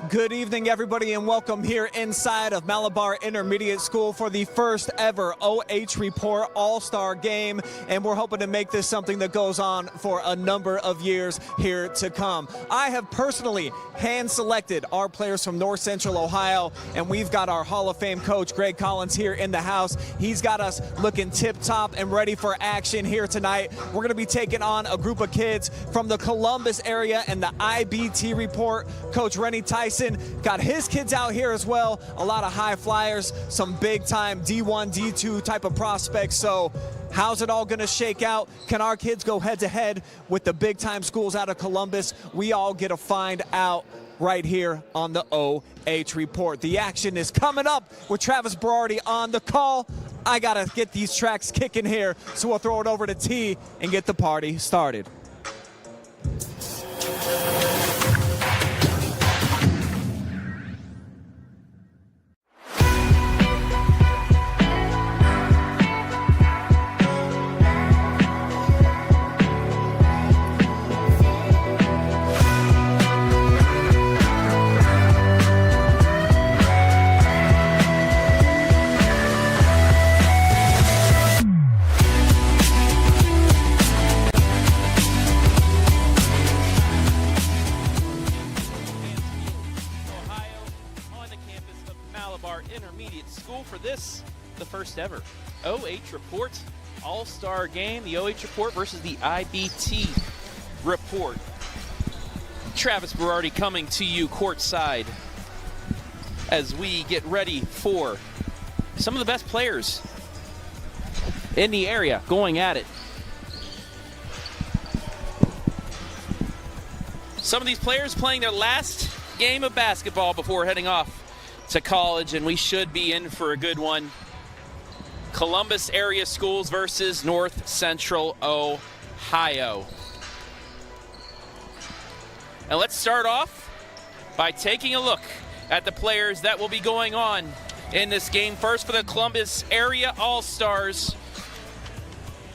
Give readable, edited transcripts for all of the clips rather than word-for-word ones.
Good evening, everybody, and welcome here inside of Malabar Intermediate School for the first ever OH.Report All-Star Game, and we're hoping to make this something that goes on for a number of years here to come. I have personally hand-selected our players from North Central Ohio, and we've got our Hall of Fame coach, Greg Collins, here in the house. He's got us looking tip-top and ready for action here tonight. We're going to be taking on a group of kids from the Columbus area and the IBT Report. Coach Rennie Tyson got his kids out here as well. A lot of high flyers, some big-time D1, D2 type of prospects. So how's it all going to shake out? Can our kids go head-to-head with the big-time schools out of Columbus? We all get to find out right here on the OH Report. The action is coming up with Travis Berardi on the call. I got to get these tracks kicking here, so we'll throw it over to T and get the party started. Intermediate School for this, the first ever OH.Report All-Star Game. The OH.Report versus the IBT Report. Travis Berardi coming to you courtside as we get ready for some of the best players in the area going at it. Some of these players playing their last game of basketball before heading off to college, and we should be in for a good one. Columbus area schools versus North Central Ohio. And let's start off by taking a look at the players that will be going on in this game. First for the Columbus area All-Stars.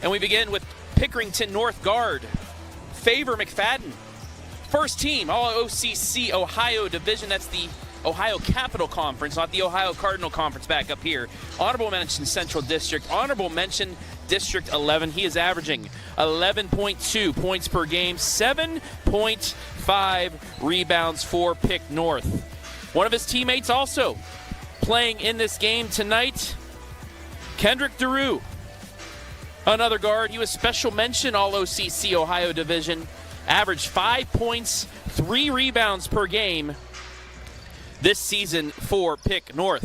And we begin with Pickerington North guard, Favor McFadden. First team All-OCC Ohio Division. That's the Ohio Capital Conference, not the Ohio Cardinal Conference back up here. Honorable mention Central District. Honorable mention District 11. He is averaging 11.2 points per game, 7.5 rebounds for Pick North. One of his teammates also playing in this game tonight, Kendrick DeRue. Another guard. He was special mention All-OCC Ohio Division. Averaged 5 points, 3 rebounds per game this season for Pick North.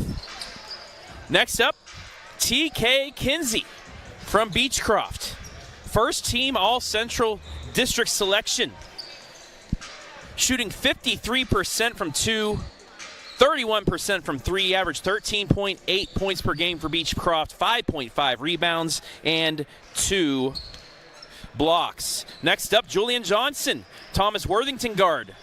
Next up, TK Kinsey from Beechcroft. First team All-Central District selection. Shooting 53% from 2, 31% from 3, averaged 13.8 points per game for Beechcroft, 5.5 rebounds, and 2 blocks. Next up, Julian Johnson, Thomas Worthington guard.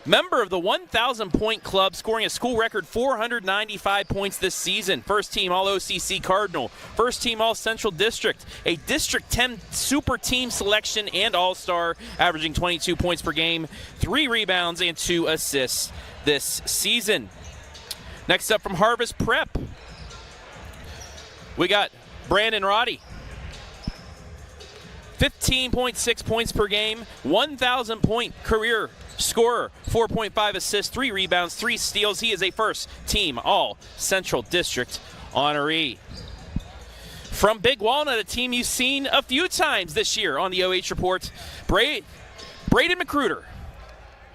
Member of the 1,000-point club, scoring a school record 495 points this season. First team All-OCC Cardinal. First team All-Central District. A District 10 Super Team selection and All-Star, averaging 22 points per game, 3 rebounds, and 2 assists this season. Next up from Harvest Prep, we got Brandon Roddy. 15.6 points per game, 1,000-point career scorer, 4.5 assists, 3 rebounds, 3 steals. He is a first team All-Central District honoree. From Big Walnut, a team you've seen a few times this year on the OH.Report, Braden McCruder.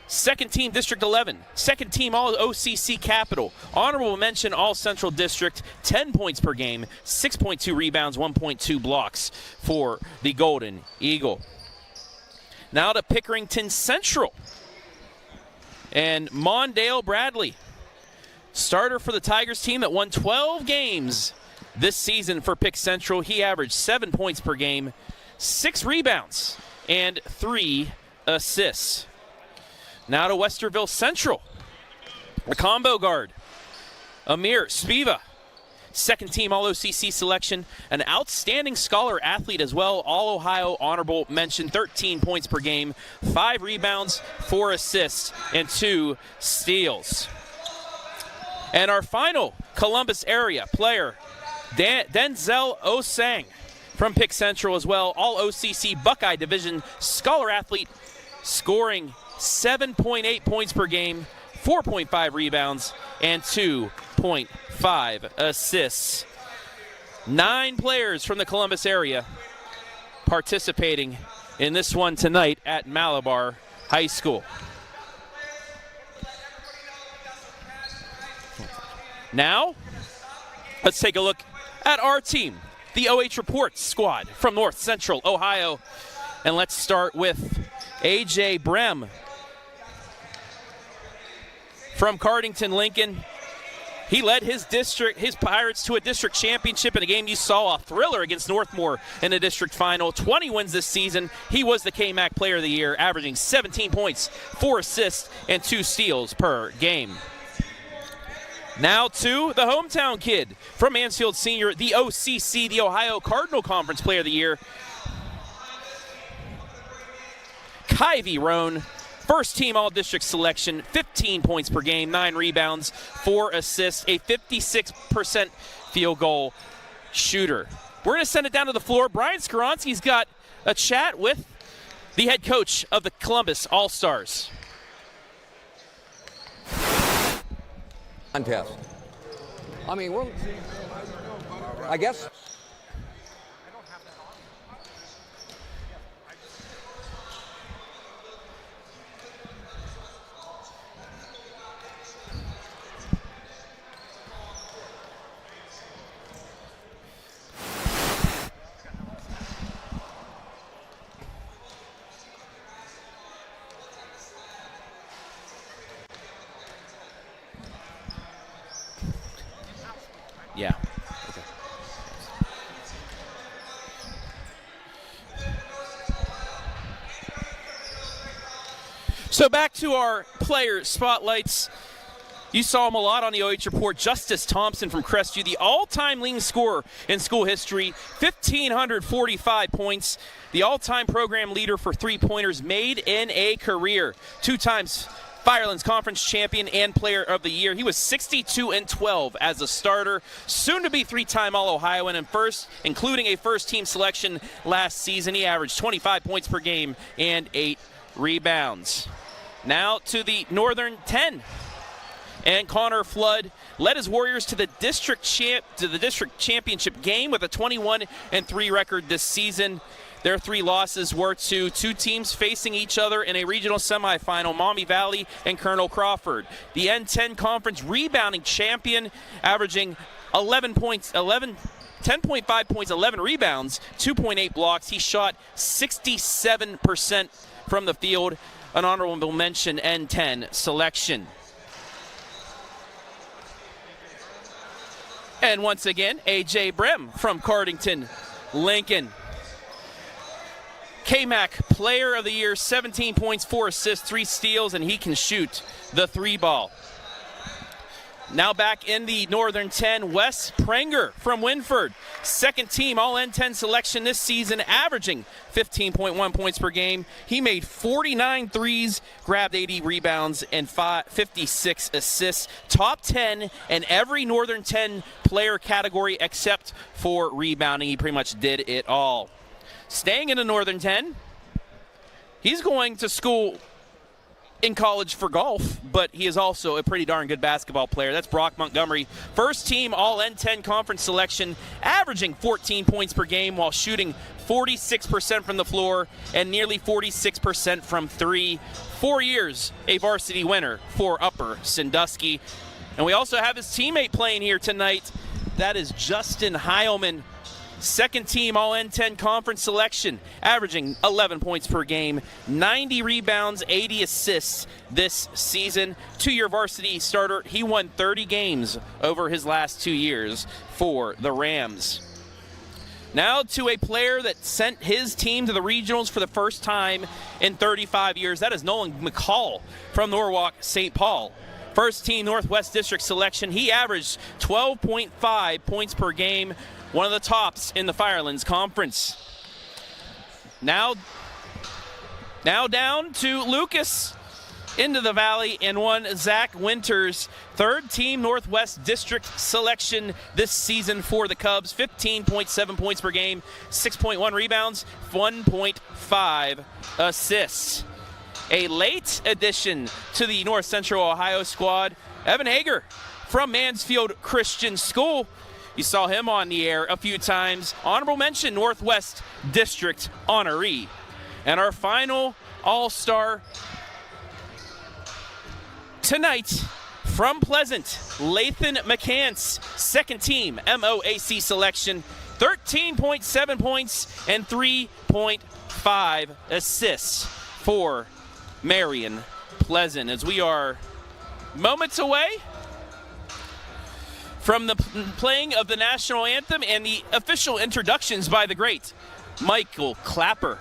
Second team District 11, second team All-OCC Capital, honorable mention All-Central District, 10 points per game, 6.2 rebounds, 1.2 blocks for the Golden Eagle. Now to Pickerington Central. And Mondale Bradley, starter for the Tigers team that won 12 games this season for Pick Central. He averaged 7 points per game, 6 rebounds, and 3 assists. Now to Westerville Central, a combo guard, Amir Spiva. second team All-OCC selection, an outstanding scholar athlete as well, All-Ohio honorable mention, 13 points per game, 5 rebounds, 4 assists, and 2 steals. And our final Columbus area player, Denzel Osang from Pick Central as well, All-OCC Buckeye Division scholar athlete, scoring 7.8 points per game, 4.5 rebounds, and 2.5 assists. 9 players from the Columbus area participating in this one tonight at Malabar High School. Now, let's take a look at our team, the OH.Report squad from North Central Ohio. And let's start with AJ Brem from Cardington Lincoln. He led his Pirates to a district championship in a game you saw, a thriller against Northmore in the district final. 20 wins this season. He was the KMAC Player of the Year, averaging 17 points, 4 assists, and 2 steals per game. Now to the hometown kid from Mansfield Senior, the OCC, the Ohio Cardinal Conference Player of the Year, Kyvie Roan. First team all-district selection, 15 points per game, 9 rebounds, 4 assists, a 56% field goal shooter. We're going to send it down to the floor. Brian Skaronski's got a chat with the head coach of the Columbus All-Stars. Contest. I mean, I guess. Yeah. Okay. So back to our player spotlights. You saw him a lot on the OH.Report. Justice Thompson from Crestview, the all-time leading scorer in school history, 1,545 points. The all-time program leader for three-pointers made in a career. 2 times Firelands Conference champion and Player of the Year. He was 62-12 as a starter, soon to be 3-time All-Ohioan, and including a first-team selection last season. He averaged 25 points per game and 8 rebounds. Now to the Northern 10. And Connor Flood led his Warriors to the district championship game with a 21-3 record this season. Their 3 losses were to 2 teams facing each other in a regional semifinal, Maumee Valley and Colonel Crawford. The N10 Conference rebounding champion, averaging 10.5 points, 11 rebounds, 2.8 blocks. He shot 67% from the field, an honorable mention N10 selection. And once again, AJ Brem from Cardington Lincoln. KMAC Player of the Year, 17 points, 4 assists, 3 steals, and he can shoot the 3-ball. Now back in the Northern 10, Wes Prenger from Winford. Second team All-N10 selection this season, averaging 15.1 points per game. He made 49 threes, grabbed 80 rebounds, and 56 assists. Top 10 in every Northern 10 player category except for rebounding. He pretty much did it all. Staying in the Northern 10, he's going to school in college for golf, but he is also a pretty darn good basketball player. That's Brock Montgomery. First team All-N10 conference selection, averaging 14 points per game while shooting 46% from the floor and nearly 46% from 3. 4 years a varsity winner for Upper Sandusky. And we also have his teammate playing here tonight. That is Justin Heilman. Second team All-N10 conference selection, averaging 11 points per game, 90 rebounds, 80 assists this season. 2-year varsity starter. He won 30 games over his last 2 years for the Rams. Now to a player that sent his team to the regionals for the first time in 35 years. That is Nolan McCall from Norwalk St. Paul. First team Northwest District selection. He averaged 12.5 points per game, one of the tops in the Firelands Conference. Now down to Lucas into the Valley and one Zach Winters. Third team Northwest District selection this season for the Cubs. 15.7 points per game, 6.1 rebounds, 1.5 assists. A late addition to the North Central Ohio squad, Evan Hager from Mansfield Christian School. You saw him on the air a few times. Honorable mention, Northwest District honoree. And our final All-Star tonight from Pleasant, Lathan McCants, second team MOAC selection, 13.7 points and 3.5 assists for Marion Pleasant, as we are moments away from the playing of the national anthem and the official introductions by the great Michael Clapper.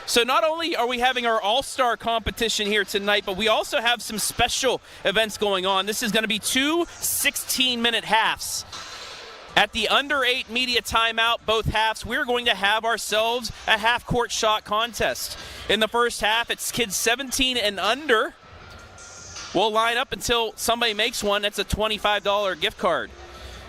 So not only are we having our all-star competition here tonight, but we also have some special events going on. This is going to be two 16-minute halves. At the under 8 media timeout, both halves, we're going to have ourselves a half-court shot contest. In the first half, it's kids 17 and under. We'll line up until somebody makes one. That's a $25 gift card.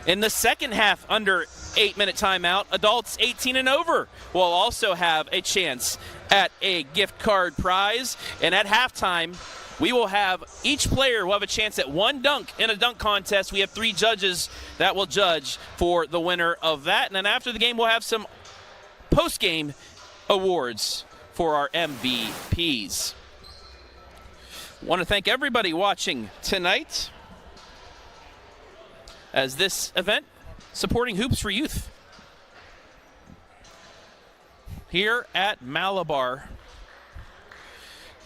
In the second half, under 8-minute timeout, adults 18 and over will also have a chance at a gift card prize. And at halftime, we will have each player will have a chance at one dunk in a dunk contest. We have 3 judges that will judge for the winner of that. And then after the game, we'll have some post-game awards for our MVPs. Want to thank everybody watching tonight as this event supporting Hoops for Youth here at Malabar.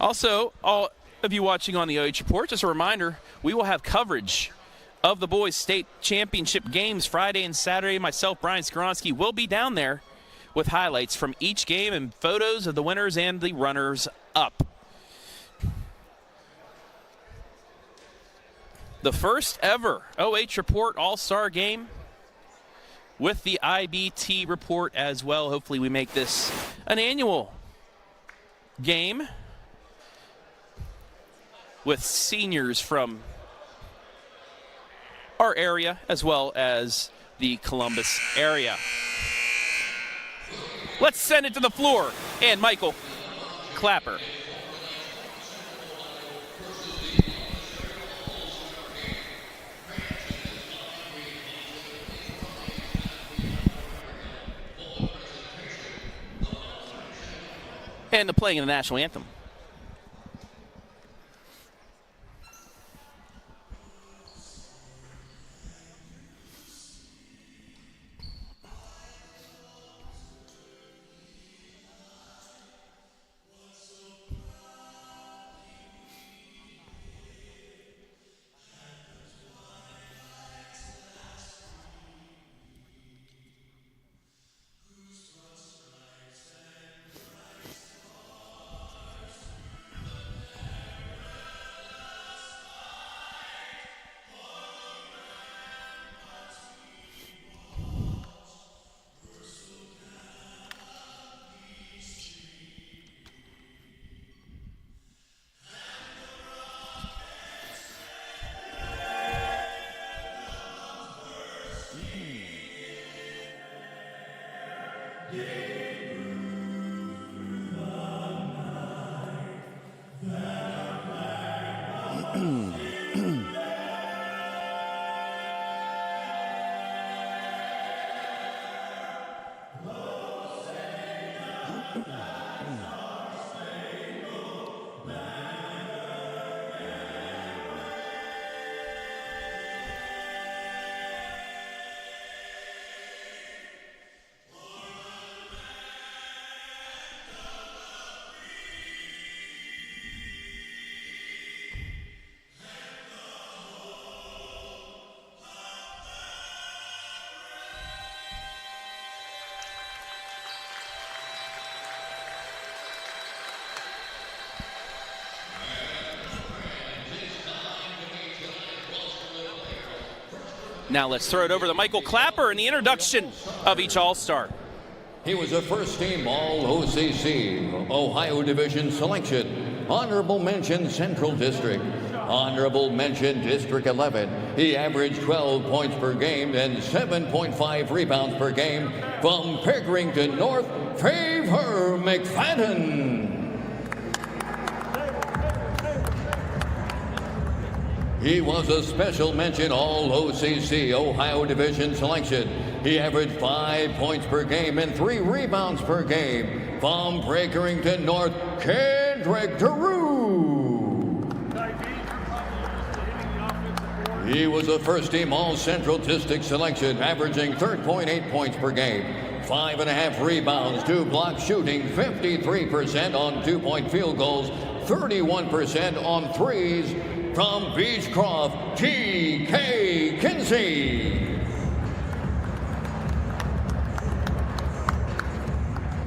Also, all of you watching on the OH.Report, just a reminder, we will have coverage of the boys' state championship games Friday and Saturday. Myself, Brian Skoronsky, will be down there with highlights from each game and photos of the winners and the runners-up. The first ever OH.Report All-Star game with the IBT Report as well. Hopefully we make this an annual game with seniors from our area as well as the Columbus area. Let's send it to the floor and Michael Clapper. And the playing of the national anthem. Now let's throw it over to Michael Clapper in the introduction of each All-Star. He was a first-team All-OCC Ohio Division selection. Honorable mention Central District. Honorable mention District 11. He averaged 12 points per game and 7.5 rebounds per game from Pickerington North, Favor McFadden. He was a special mention All-OCC Ohio Division selection. He averaged 5 points per game and 3 rebounds per game from Pickerington North, Kendrick Drew. He was a first-team All-Central District selection, averaging 3.8 points per game, 5.5 rebounds, 2 block shooting, 53% on 2-point field goals, 31% on threes, from Beechcroft, T.K. Kinsey.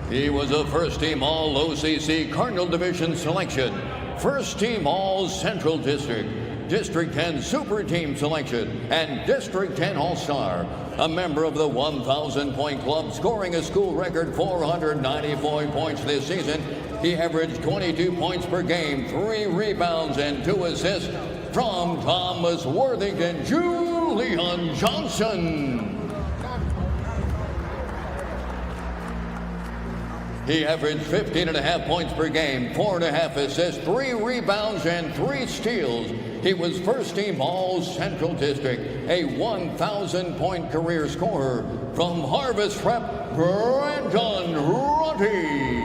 He was a first-team All-OCC Cardinal Division selection, first-team All-Central District, District 10 Super Team selection, and District 10 All-Star. A member of the 1,000-point club, scoring a school record 494 points this season. He averaged 22 points per game, 3 rebounds, and 2 assists from Thomas Worthington Julian Johnson. He averaged 15.5 points per game, 4.5 assists, 3 rebounds, and 3 steals. He was first-team All-Central District, a 1,000-point career scorer from Harvest Prep, Brandon Roddy.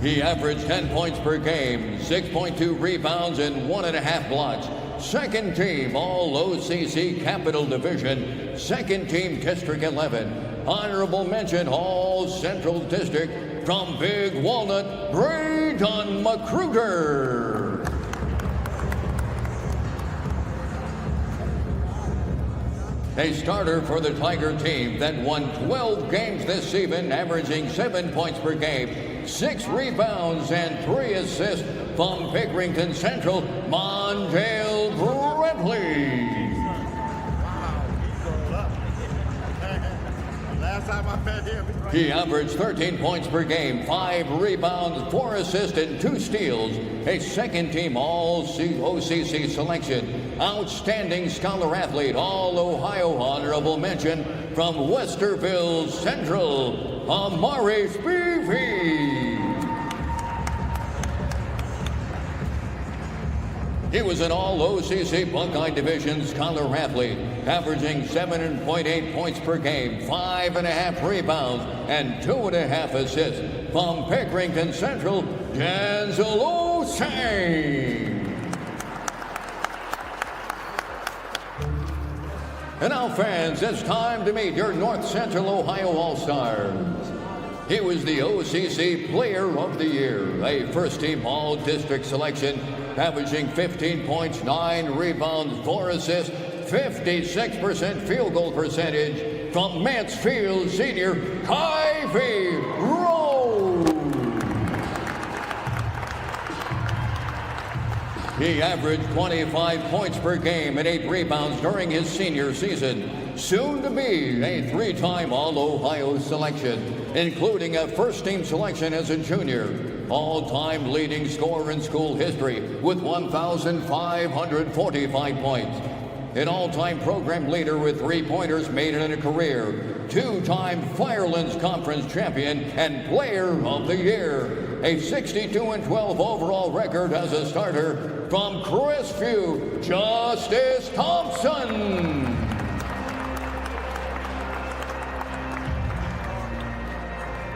He averaged 10 points per game, 6.2 rebounds, and 1.5 blocks. Second team All-OCC Capital Division, second team District 11. Honorable mention All-Central District from Big Walnut, Braden McCruder. A starter for the Tiger team that won 12 games this season, averaging 7 points per game, 6 rebounds, and 3 assists from Pickerington Central, Mondale Bradley. He averaged 13 points per game, 5 rebounds, 4 assists, and 2 steals. A second-team All-OCC selection. Outstanding scholar athlete, All-Ohio honorable mention from Westerville Central, Amari Spivey. He was an All-OCC Buckeye Division scholar athlete, averaging 7.8 points per game, 5.5 rebounds, and 2.5 assists from Pickerington Central, Denzel Osang. And now, fans, it's time to meet your North Central Ohio All-Stars. He was the OCC Player of the Year, a first-team All-District selection, averaging 15 points, 9 rebounds, 4 assists, 56% field goal percentage from Mansfield Senior, Kyvie Rose. He averaged 25 points per game and 8 rebounds during his senior season. Soon to be a 3-time All-Ohio selection, including a first-team selection as a junior. All-time leading scorer in school history with 1,545 points. An all-time program leader with 3-pointers made in a career. 2-time Firelands Conference champion and Player of the Year. A 62-12 overall record as a starter from Crestview, Justice Thompson.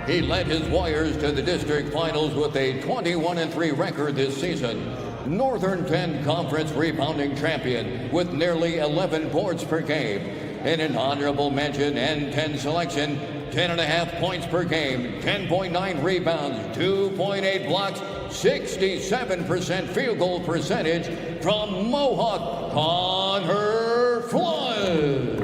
He led his Warriors to the district finals with a 21-3 record this season. Northern 10 Conference rebounding champion with nearly 11 boards per game. In an honorable mention N10 selection, 10.5 points per game, 10.9 rebounds, 2.8 blocks, 67% field goal percentage from Mohawk, Connor Flood.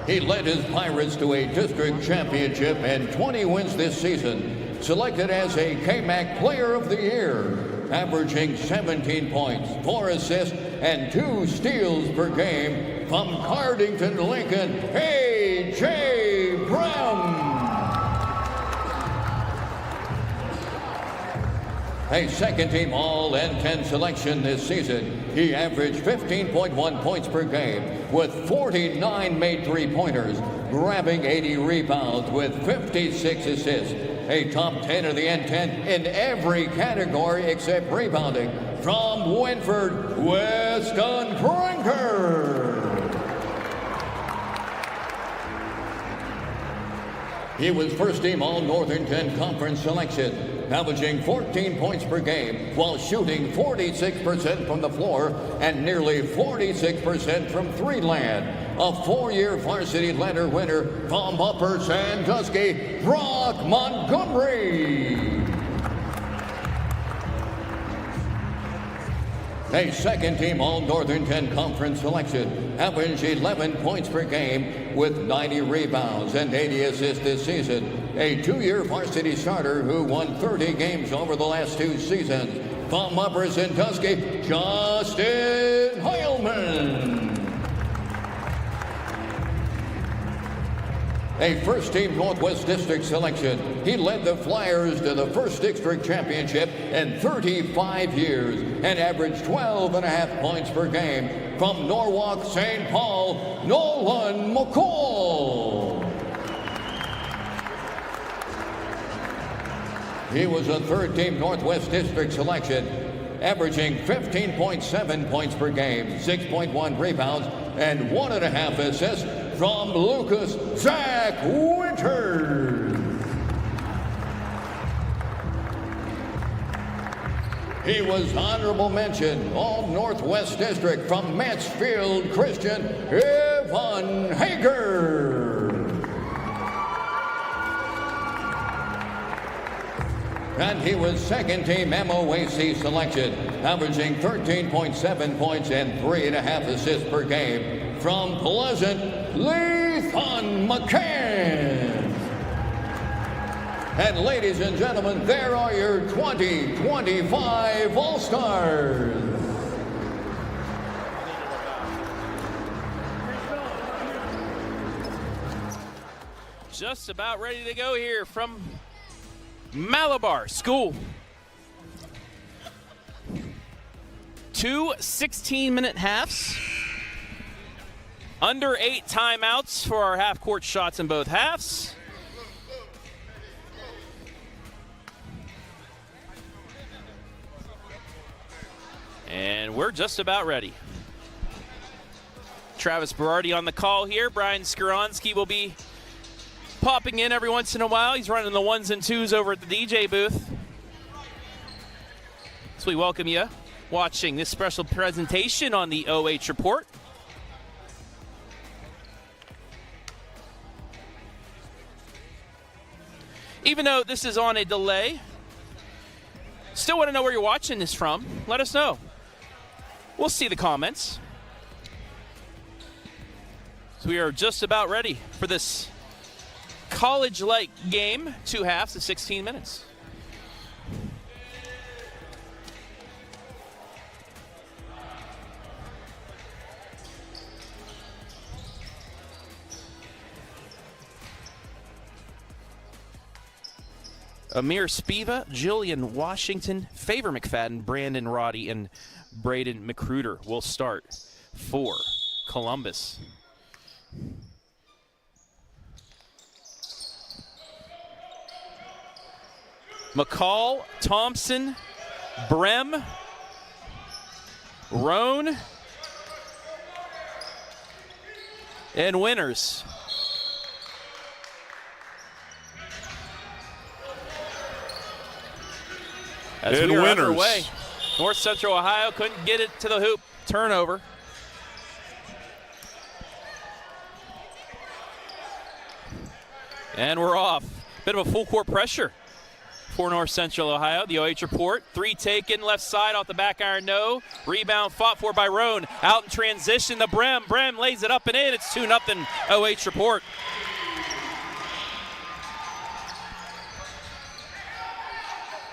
He led his Pirates to a district championship and 20 wins this season. selected as a KMAC Player of the Year, averaging 17 points, 4 assists, and 2 steals per game from Cardington, Lincoln, A.J. Brem. A second-team All-N10 selection this season. He averaged 15.1 points per game with 49 made three-pointers, grabbing 80 rebounds with 56 assists. A top 10 of the N10 in every category except rebounding. From Winford, Weston Brinker. He was first-team All-Northern 10 Conference selection, averaging 14 points per game while shooting 46% from the floor and nearly 46% from three-land. A 4-year varsity ladder winner from Upper Sandusky, Brock Montgomery. A second-team All-Northern 10 Conference selection, averaged 11 points per game with 90 rebounds and 80 assists this season. A 2-year varsity starter who won 30 games over the last 2 seasons. From Upper Sandusky, Justin Heilman. A first-team Northwest District selection. He led the Flyers to the first district championship in 35 years and averaged 12.5 points per game. From Norwalk, St. Paul, Nolan McCall. He was a third-team Northwest District selection, averaging 15.7 points per game, 6.1 rebounds, and 1.5 assists. From Lucas, Zach Winters. He was honorable mention All Northwest District from Mansfield Christian, Evan Hager. And he was second-team MOAC selection, averaging 13.7 points and 3.5 assists per game. From Pleasant, Lethan McCann. And ladies and gentlemen, there are your 2025 All-Stars. Just about ready to go here from Malabar School. 2 16-minute halves. Under 8 timeouts for our half-court shots in both halves. And we're just about ready. Travis Berardi on the call here. Brian Skoronsky will be popping in every once in a while. He's running the 1s and 2s over at the DJ booth. So we welcome you watching this special presentation on the OH Report. Even though this is on a delay, still want to know where you're watching this from. Let us know. We'll see the comments. So we are just about ready for this college-like game, 2 halves of 16 minutes. Amir Spiva, Jillian Washington, Favor McFadden, Brandon Roddy, and Braden McCruder will start for Columbus. McCall, Thompson, Brem, Roan, and Winters. As we are underway, North Central Ohio couldn't get it to the hoop. Turnover. And we're off. Bit of a full court pressure for North Central Ohio. The OH Report. 3 taken, left side off the back iron, no. Rebound fought for by Roan. Out in transition to Brem. Brem lays it up and in. It's 2-0 OH Report.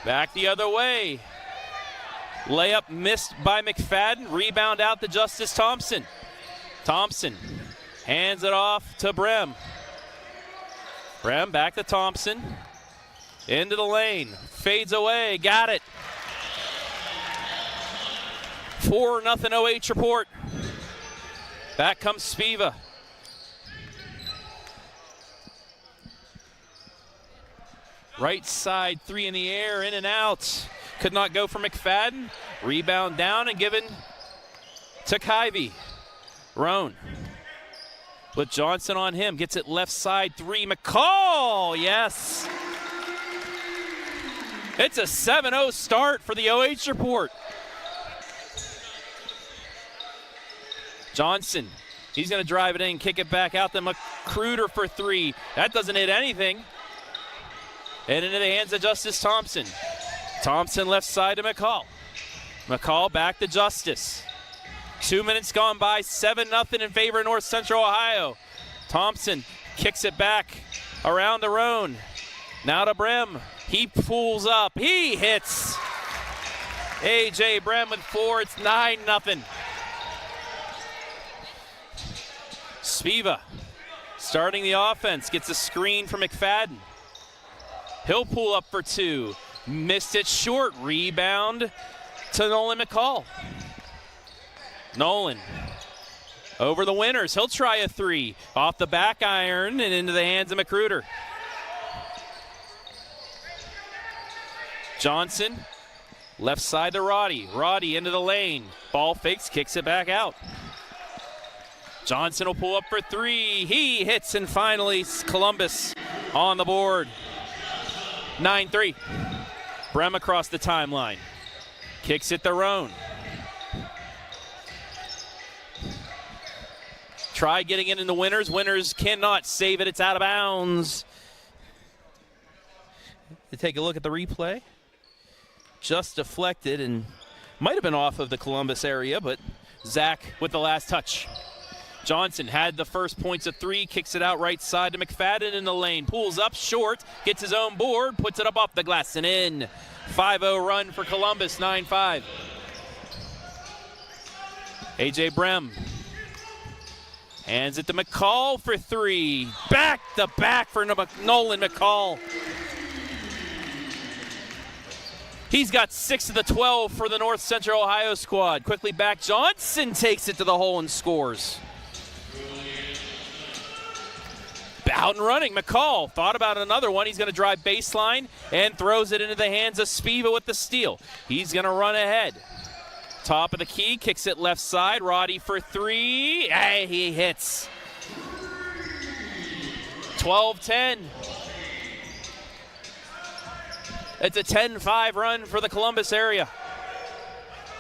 Back the other way. Layup missed by McFadden. Rebound out to Justice Thompson. Thompson hands it off to Brem. Brem back to Thompson. Into the lane. Fades away. Got it. 4-0 OH.Report. Back comes Spiva. Right side, three in the air, in and out. Could not go for McFadden. Rebound down and given to Kyvie. Roan with Johnson on him. Gets it left side, three. McCall, yes. It's a 7-0 start for the OH.Report. Johnson, he's going to drive it in, kick it back out to McCruder for three. That doesn't hit anything. And into the hands of Justice Thompson. Thompson left side to McCall. McCall back to Justice. 2 minutes gone by, 7-0 in favor of North Central Ohio. Thompson kicks it back around the Roan. Now to Brem. He pulls up. He hits. A.J. Brem with 4. It's 9-0. Spiva starting the offense. Gets a screen for McFadden. He'll pull up for 2. Missed it short. Rebound to Nolan McCall. Nolan over the Winners. He'll try a 3. Off the back iron and into the hands of McCruder. Johnson, left side to Roddy. Roddy into the lane. Ball fakes, kicks it back out. Johnson will pull up for 3. He hits, and finally Columbus on the board. 9-3. Brem across the timeline. Kicks it to Roan. Try getting it in the Winners. Winners cannot save it. It's out of bounds. To take a look at the replay. Just deflected and might have been off of the Columbus area, but Zach with the last touch. Johnson had the first points of 3, kicks it out right side to McFadden in the lane. Pulls up short, gets his own board, puts it up off the glass and in. 5-0 run for Columbus, 9-5. A.J. Brem hands it to McCall for 3. Back to back for Nolan McCall. He's got 6 of the 12 for the North Central Ohio squad. Quickly back, Johnson takes it to the hole and scores. Out and running, McCall thought about another one. He's going to drive baseline and throws it into the hands of Spiva with the steal. He's going to run ahead. Top of the key, kicks it left side. Roddy for 3. Hey, he hits. 12-10. It's a 10-5 run for the Columbus area.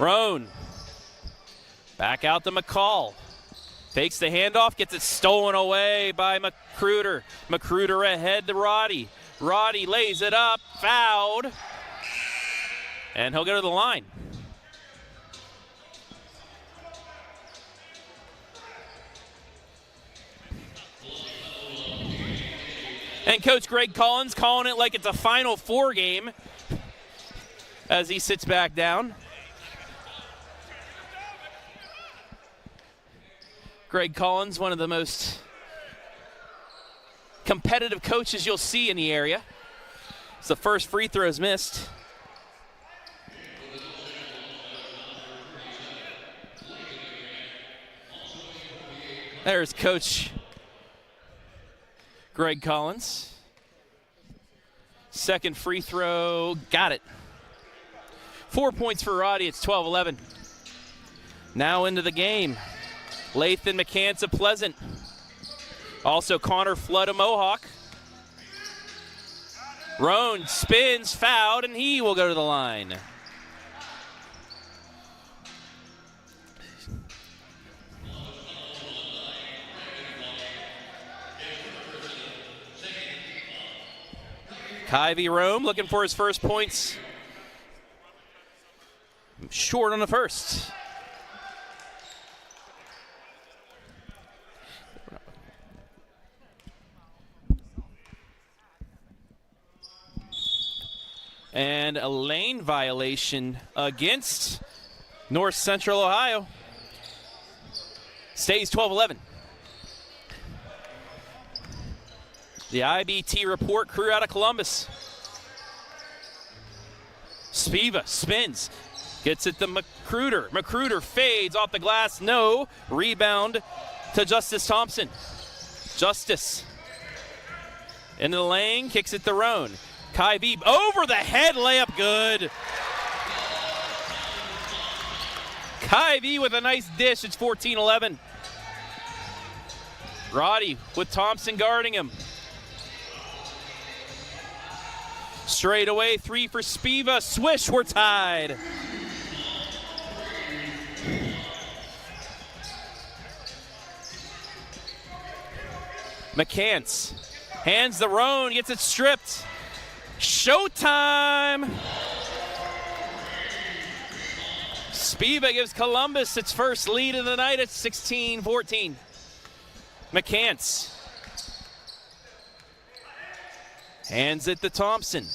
Roan back out to McCall. Takes the handoff, gets it stolen away by McCruder. McCruder ahead to Roddy. Roddy lays it up, fouled, and he'll go to the line. And Coach Greg Collins calling it like it's a Final Four game as he sits back down. Greg Collins, one of the most competitive coaches you'll see in the area. It's the first free throws missed. There's Coach Greg Collins. Second free throw, got it. 4 points for Roddy, it's 12-11. Now into the game. Lathan McCants of Pleasant. Also Connor Flood of Mohawk. Roan spins, fouled, and he will go to the line. Kyvie Rome looking for his first points. Short on the first. And a lane violation against North Central Ohio. Stays 12-11. The IBT Report crew out of Columbus. Spiva spins, gets it to Macruder. Macruder fades off the glass, no. Rebound to Justice Thompson. Justice into the lane, kicks it to Roan. Kai V over the head layup, good. Kai V with a nice dish, it's 14-11. Roddy with Thompson guarding him. Straight away, 3 for Spiva. Swish, we're tied. McCants hands the Roan, gets it stripped. Showtime. Spiva gives Columbus its first lead of the night at 16-14. McCants hands it to Thompson.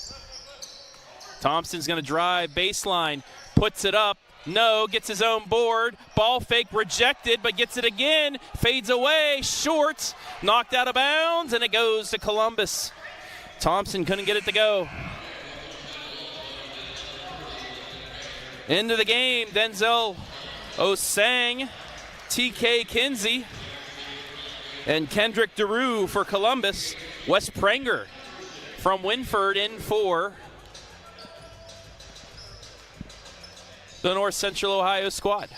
Thompson's going to drive baseline, puts it up. No, gets his own board. Ball fake rejected, but gets it again. Fades away, short, knocked out of bounds, and it goes to Columbus. Thompson couldn't get it to go. Into the game, Denzel Osang, TK Kinsey, and Kendrick DeRue for Columbus. Wes Prenger from Winford in for the North Central Ohio squad.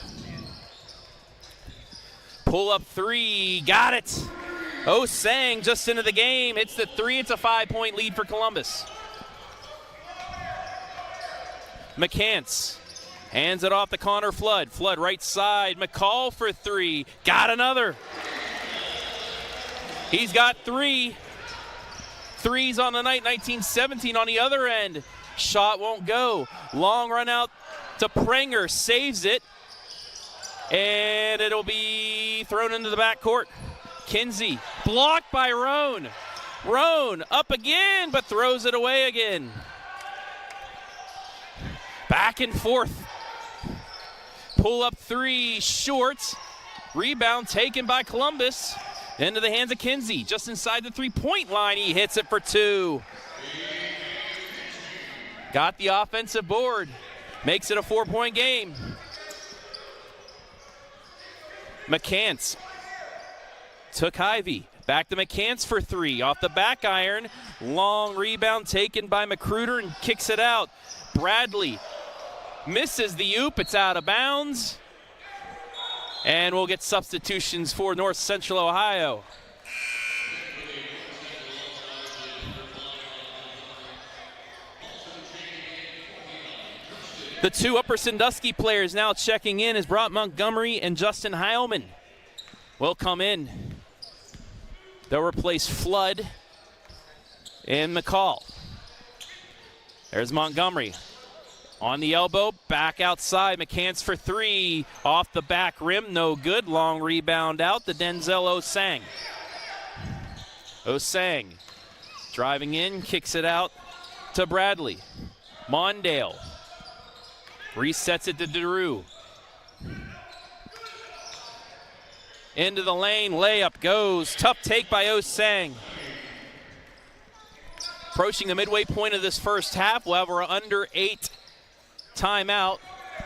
Pull up 3, got it. Osang just into the game, hits the 3, it's a 5-point lead for Columbus. McCants hands it off to Connor Flood. Flood right side, McCall for 3, got another. He's got 3. Threes on the night, 19-17 on the other end. Shot won't go. Long run out to Prenger, saves it. And it'll be thrown into the backcourt. Kinsey, blocked by Roan. Roan up again, but throws it away again. Back and forth. Pull up 3, short. Rebound taken by Columbus. Into the hands of Kinsey, just inside the 3-point line. He hits it for 2. Got the offensive board. Makes it a 4-point game. McCants took Ivy. Back to McCants for 3. Off the back iron. Long rebound taken by Macruder and kicks it out. Bradley misses the oop. It's out of bounds. And we'll get substitutions for North Central Ohio. The 2 Upper Sandusky players now checking in as Brock Montgomery and Justin Heilman will come in. They'll replace Flood and McCall. There's Montgomery. On the elbow, back outside, McCants for 3. Off the back rim, no good. Long rebound out to Denzel Osang. Osang driving in, kicks it out to Bradley. Mondale resets it to DeRue. Into the lane, layup goes. Tough take by Osang. Approaching the midway point of this first half, we'll have our under 8 timeout.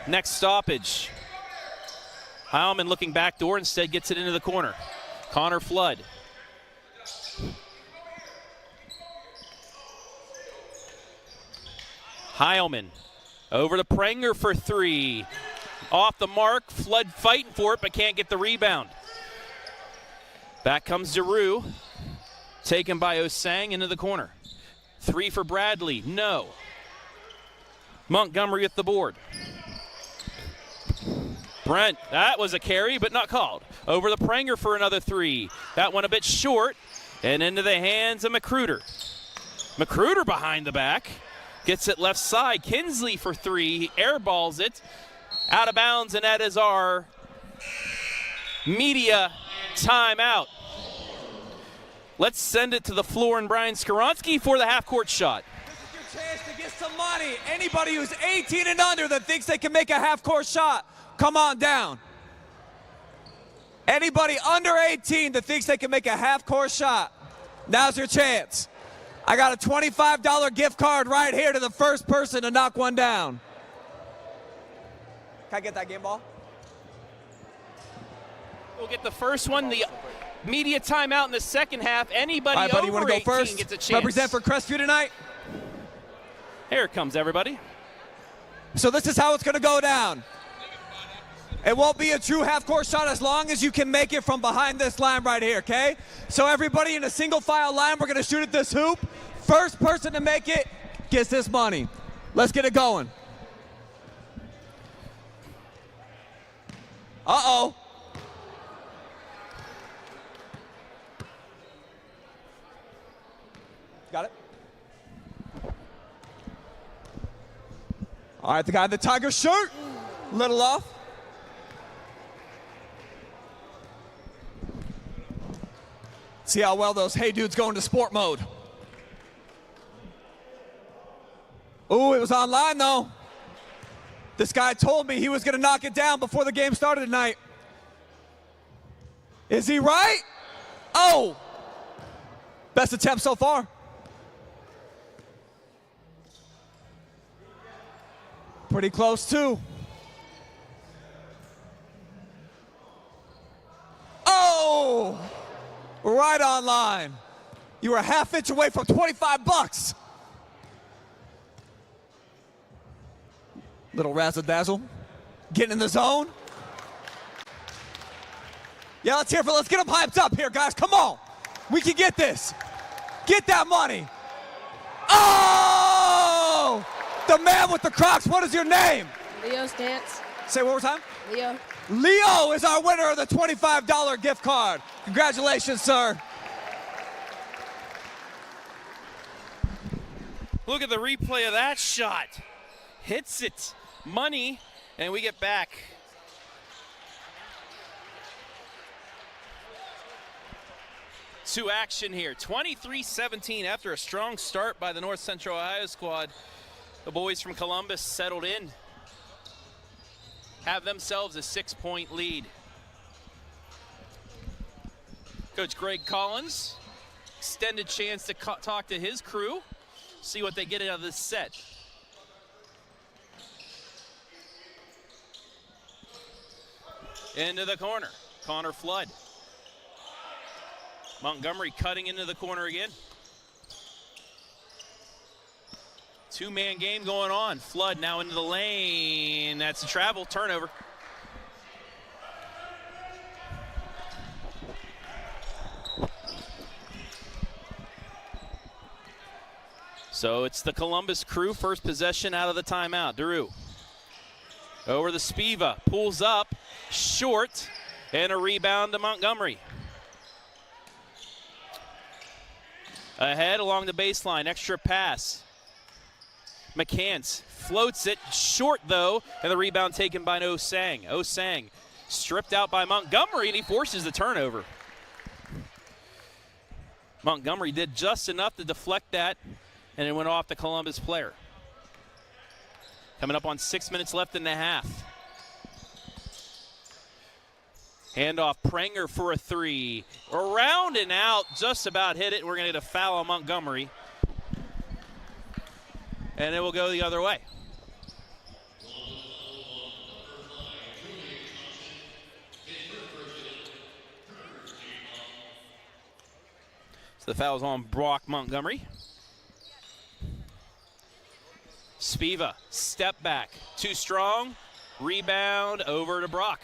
Next stoppage. Heilman looking back door, instead gets it into the corner. Connor Flood. Heilman over to Prenger for 3. Off the mark, Flood fighting for it but can't get the rebound. Back comes DeRue. Taken by Osang into the corner. 3 for Bradley, no. Montgomery at the board. Brent, that was a carry, but not called. Over the Prenger for another 3. That one a bit short, and into the hands of Macruder. Macruder behind the back. Gets it left side. Kinsley for 3. He airballs it. Out of bounds, and that is our media timeout. Let's send it to the floor and Brian Skoronsky for the half-court shot. This is your chance to get some money. Anybody who's 18 and under that thinks they can make a half-court shot, come on down. Anybody under 18 that thinks they can make a half-court shot, now's your chance. I got a $25 gift card right here to the first person to knock one down. Can I get that game ball? We'll get the first one. The media timeout in the second half. Anybody All right, buddy, you over want to go 18 first? gets a chance. Represent for Crestview tonight? Here it comes, everybody. So this is how it's going to go down. It won't be a true half-court shot as long as you can make it from behind this line right here, okay? So everybody in a single file line, we're going to shoot at this hoop. First person to make it gets this money. Let's get it going. Uh-oh. Got it? All right, the guy in the tiger shirt, little off. See how well those hey dudes go into sport mode. Ooh, it was online though. This guy told me he was gonna knock it down before the game started tonight. Is he right? Oh! Best attempt so far. Pretty close too. Oh! Right on line. You were a half inch away from 25 bucks. Little razzle-dazzle. Getting in the zone. Yeah, let's get them hyped up here, guys. Come on. We can get this. Get that money. Oh! The man with the Crocs. What is your name? Leo Stance. Say it one more time. Leo. Leo is our winner of the $25 gift card. Congratulations, sir. Look at the replay of that shot. Hits it. Money, and we get back. To action here. 23-17 after a strong start by the North Central Ohio squad. The boys from Columbus settled in. Have themselves a 6-point lead. Coach Greg Collins, extended chance to talk to his crew, see what they get out of this set. Into the corner, Connor Flood. Montgomery cutting into the corner again. Two-man game going on. Flood now into the lane. That's a travel turnover. So it's the Columbus crew, first possession out of the timeout. Daru over the Spiva, pulls up, short, and a rebound to Montgomery. Ahead along the baseline, extra pass. McCants floats it, short though, and the rebound taken by Osang. Osang stripped out by Montgomery, and he forces the turnover. Montgomery did just enough to deflect that, and it went off the Columbus player. Coming up on 6 minutes left in the half. Handoff, Prenger for a three. Around and out, just about hit it. We're going to get a foul on Montgomery. And it will go the other way. So the foul's on Brock Montgomery. Spiva, step back, too strong, rebound over to Brock.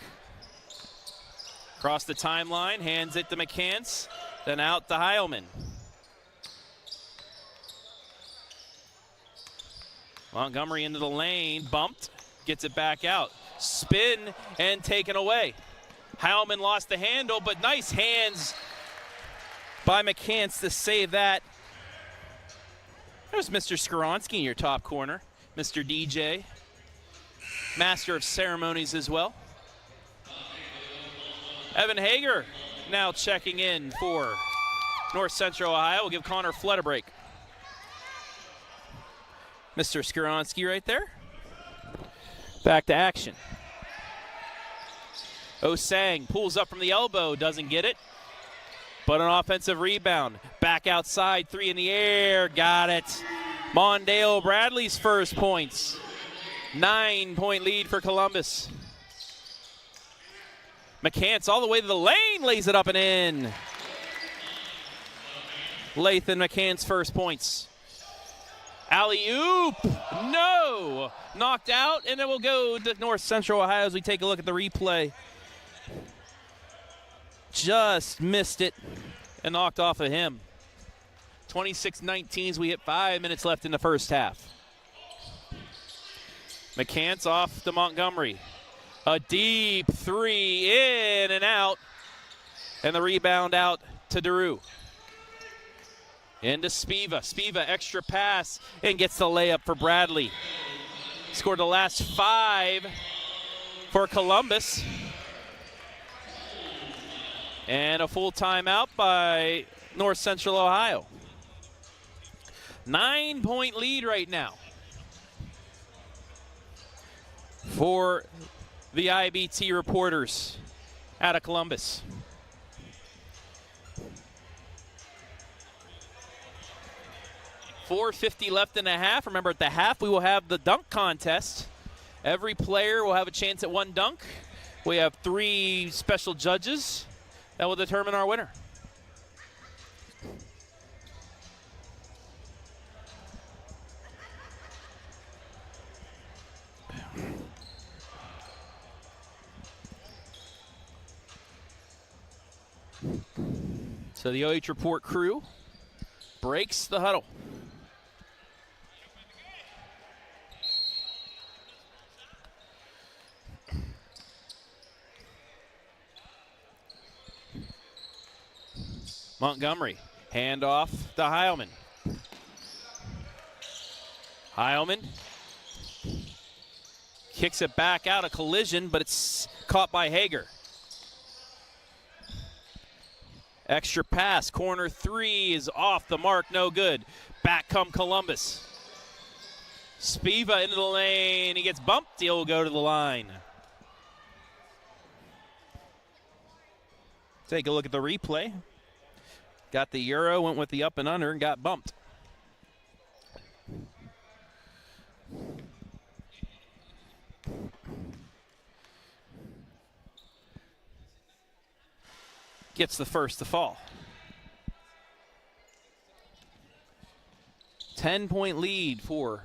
Across the timeline, hands it to McCants, then out to Heilman. Montgomery into the lane, bumped, gets it back out. Spin and taken away. Heilman lost the handle, but nice hands by McCants to save that. There's Mr. Skoronsky in your top corner. Mr. DJ, master of ceremonies as well. Evan Hager now checking in for North Central Ohio. We'll give Connor Flood a break. Mr. Skoronsky right there. Back to action. Osang pulls up from the elbow, doesn't get it. But an offensive rebound. Back outside, 3 in the air, got it. Mondale Bradley's first points. 9-point lead for Columbus. McCants all the way to the lane, lays it up and in. Lathan McCants first points. Alley-oop, no! Knocked out, and it will go to North Central Ohio as we take a look at the replay. Just missed it and knocked off of him. 26-19 as we hit 5 minutes left in the first half. McCants off to Montgomery. A deep 3 in and out. And the rebound out to Daru. Into Spiva. Spiva extra pass and gets the layup for Bradley. Scored the last 5 for Columbus. And a full timeout by North Central Ohio. 9-point lead right now for the IBT reporters out of Columbus. .450 left in the half. Remember, at the half, we will have the dunk contest. Every player will have a chance at 1 dunk. We have 3 special judges that will determine our winner. So the OH.Report crew breaks the huddle. Montgomery, handoff to Heilman. Heilman kicks it back out, a collision, but it's caught by Hager. Extra pass, corner 3 is off the mark, no good. Back come Columbus. Spiva into the lane, he gets bumped, he'll go to the line. Take a look at the replay. Got the euro, went with the up and under, and got bumped. Gets the first to fall. 10-point lead for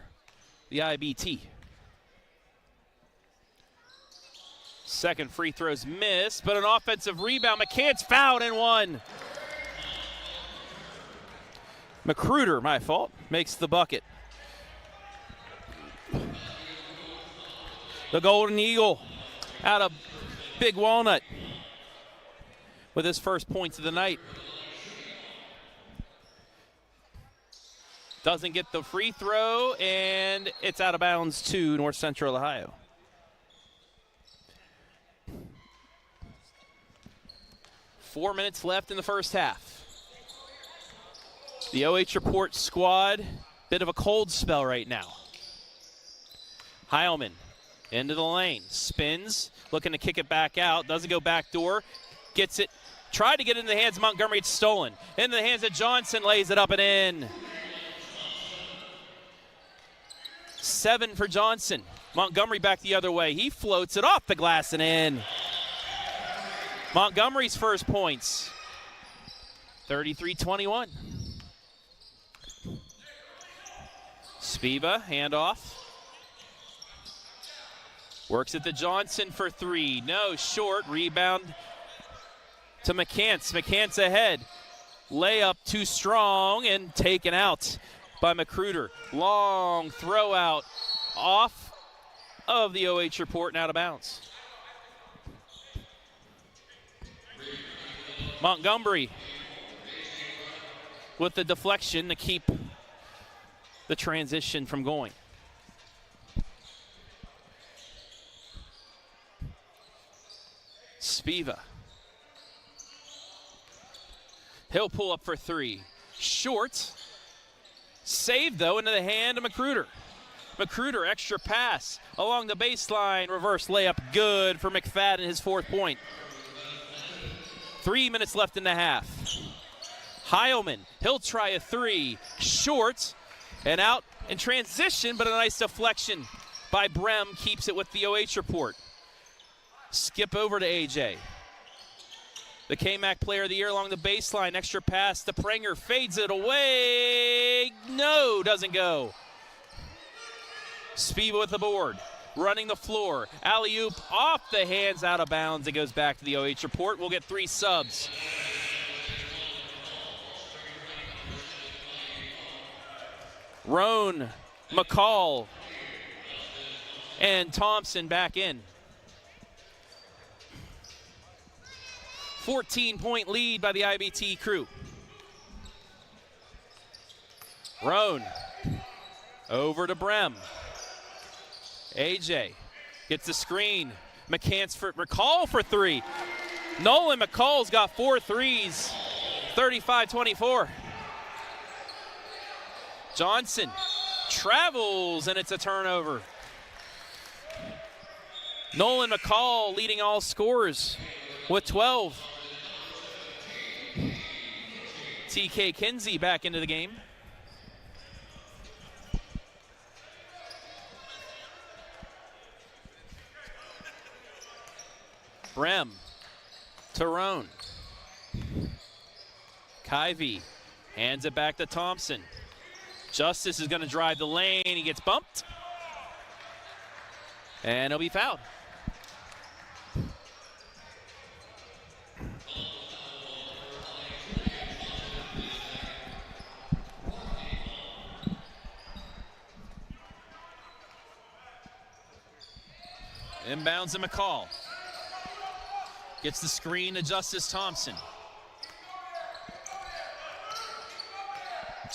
the IBT. Second free throw's missed, but an offensive rebound. McCants fouled and one. McCruder, my fault, makes the bucket. The Golden Eagle out of Big Walnut with his first points of the night. Doesn't get the free throw, and it's out of bounds to North Central Ohio. Four minutes left in the first half. The OH.Report squad, bit of a cold spell right now. Heilman into the lane, spins, looking to kick it back out, doesn't go back door, gets it, tried to get it in the hands of Montgomery, it's stolen. Into the hands of Johnson, lays it up and in. 7 for Johnson. Montgomery back the other way. He floats it off the glass and in. Montgomery's first points. 33-21. Spiva, handoff. Works it to Johnson for 3. No, short. Rebound to McCants. McCants ahead. Layup too strong and taken out by McCruder. Long throw out off of the OH.Report and out of bounds. Montgomery with the deflection to keep the transition from going. Spiva. He'll pull up for 3. Short. Saved, though, into the hand of McCruder. Magruder, extra pass along the baseline. Reverse layup, good for McFadden, his 4th point. 3 minutes left in the half. Heilman, he'll try a 3. Short and out in transition, but a nice deflection by Brem keeps it with the OH report. Skip over to AJ. The KMAC player of the year along the baseline. Extra pass to Prenger, fades it away. No, doesn't go. Spiva with the board, running the floor. Alley-oop off the hands, out of bounds. It goes back to the OH report. We'll get 3 subs. Roan, McCall, and Thompson back in. 14-point lead by the IBT crew. Roan over to Brem. AJ gets the screen. McCall for 3. Nolan McCall's got 4 threes. 35-24. Johnson travels, and it's a turnover. Nolan McCall leading all scorers with 12. TK Kinsey back into the game. Brem to Roan. Kyvie hands it back to Thompson. Justice is going to drive the lane. He gets bumped. And he'll be fouled. Inbounds to McCall. Gets the screen to Justice Thompson.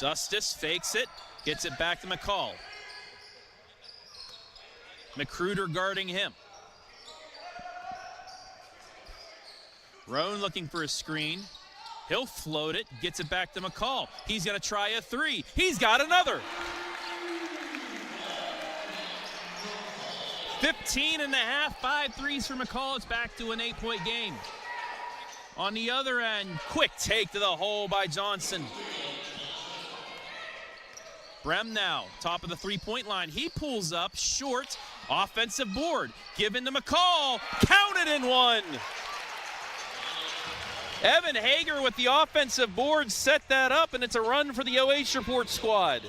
Justice fakes it, gets it back to McCall. Magruder guarding him. Roan looking for a screen. He'll float it, gets it back to McCall. He's going to try a 3. He's got another. 15 and a half, 5 threes for McCall. It's back to an 8-point game. On the other end, quick take to the hole by Johnson. Brem now, top of the 3-point line. He pulls up, short, offensive board. Given to McCall, counted in 1. Evan Hager with the offensive board set that up, and it's a run for the OH report squad.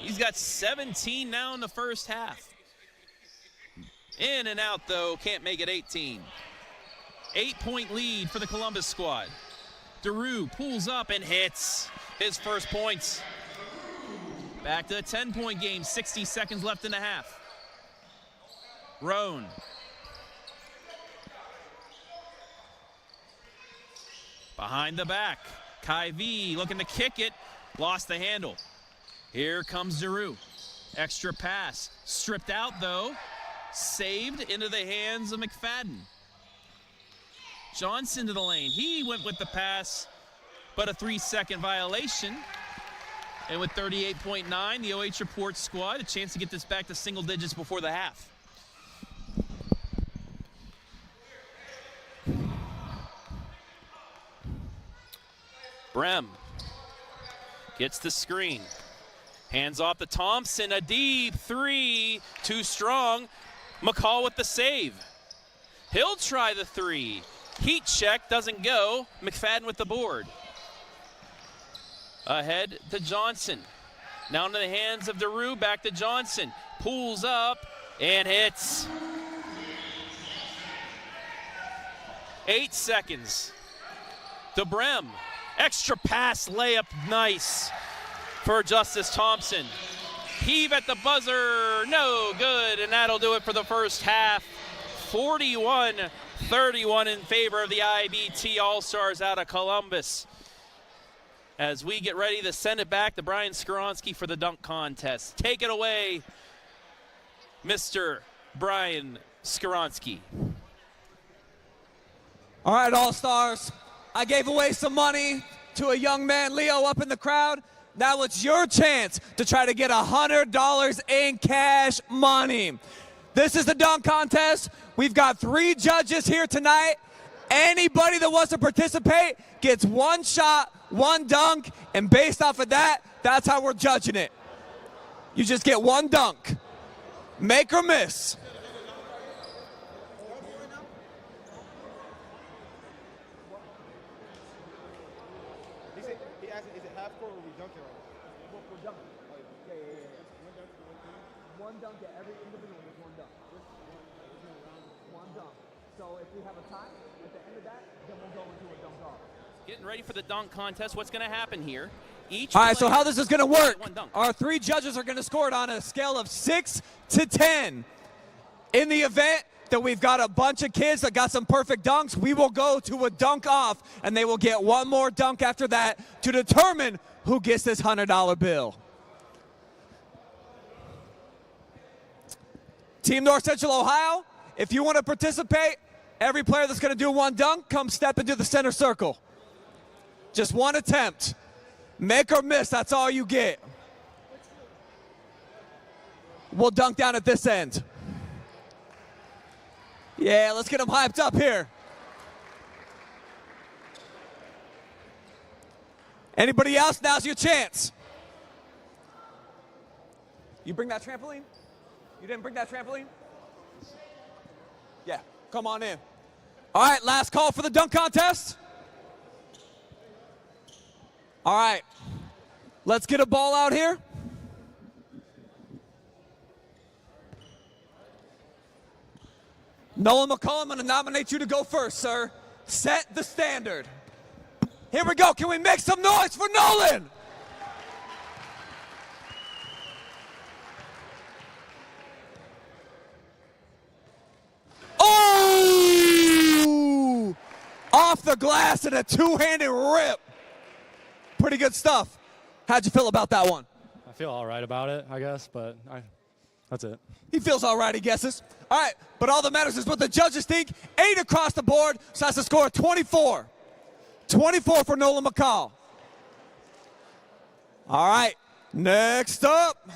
He's got 17 now in the first half. In and out, though, can't make it 18. 8-point lead for the Columbus squad. DeRue pulls up and hits his first points. Back to a 10-point game, 60 seconds left in the half. Roan. Behind the back. Kyvie looking to kick it. Lost the handle. Here comes DeRue. Extra pass. Stripped out, though. Saved into the hands of McFadden. Johnson to the lane. He went with the pass, but a 3-second violation. And with 38.9, the OH report squad, a chance to get this back to single digits before the half. Brem gets the screen. Hands off to Thompson, a deep 3, too strong. McCall with the save. He'll try the 3. Heat check, doesn't go. McFadden with the board. Ahead to Johnson. Now into the hands of DeRue, back to Johnson. Pulls up and hits. 8 seconds. To Brem. Extra pass, layup, nice for Justice Thompson. Heave at the buzzer, no good, and that'll do it for the first half. 41-31 in favor of the IBT All-Stars out of Columbus. As we get ready to send it back to Brian Skoronsky for the dunk contest. Take it away, Mr. Brian Skoronsky. All right, All-Stars. I gave away some money to a young man, Leo, up in the crowd. Now it's your chance to try to get $100 in cash money. This is the dunk contest. We've got 3 judges here tonight. Anybody that wants to participate gets 1 shot, 1 dunk, and based off of that, that's how we're judging it. You just get 1 dunk. Make or miss. He asked, is it half court or we dunking on it? We're dunking. Yeah. 1 dunk at every individual is 1 dunk. 1 dunk. So if we have a tie at the end of that, then we'll go into a dunk off. Getting ready for the dunk contest. What's going to happen here? All right, so how this is going to work, 1 dunk. our 3 judges are going to score it on a scale of 6 to 10. In the event that we've got a bunch of kids that got some perfect dunks, we will go to a dunk off, and they will get 1 more dunk after that to determine who gets this $100 bill. Team North Central Ohio, if you want to participate, every player that's going to do 1 dunk, come step into the center circle. Just 1 attempt. Make or miss, that's all you get. We'll dunk down at this end. Yeah, let's get them hyped up here. Anybody else? Now's your chance. You bring that trampoline? You didn't bring that trampoline? Yeah, come on in. All right, last call for the dunk contest. All right, let's get a ball out here. Nolan McCall, I'm going to nominate you to go first, sir. Set the standard. Here we go. Can we make some noise for Nolan? Oh! Off the glass and a 2-handed rip. Pretty good stuff. How'd you feel about that one? I feel all right about it, I guess, but that's it. He feels all right, he guesses. All right, but all that matters is what the judges think. 8 across the board, so that's a score of 24. 24 for Nolan McCall. All right, next up,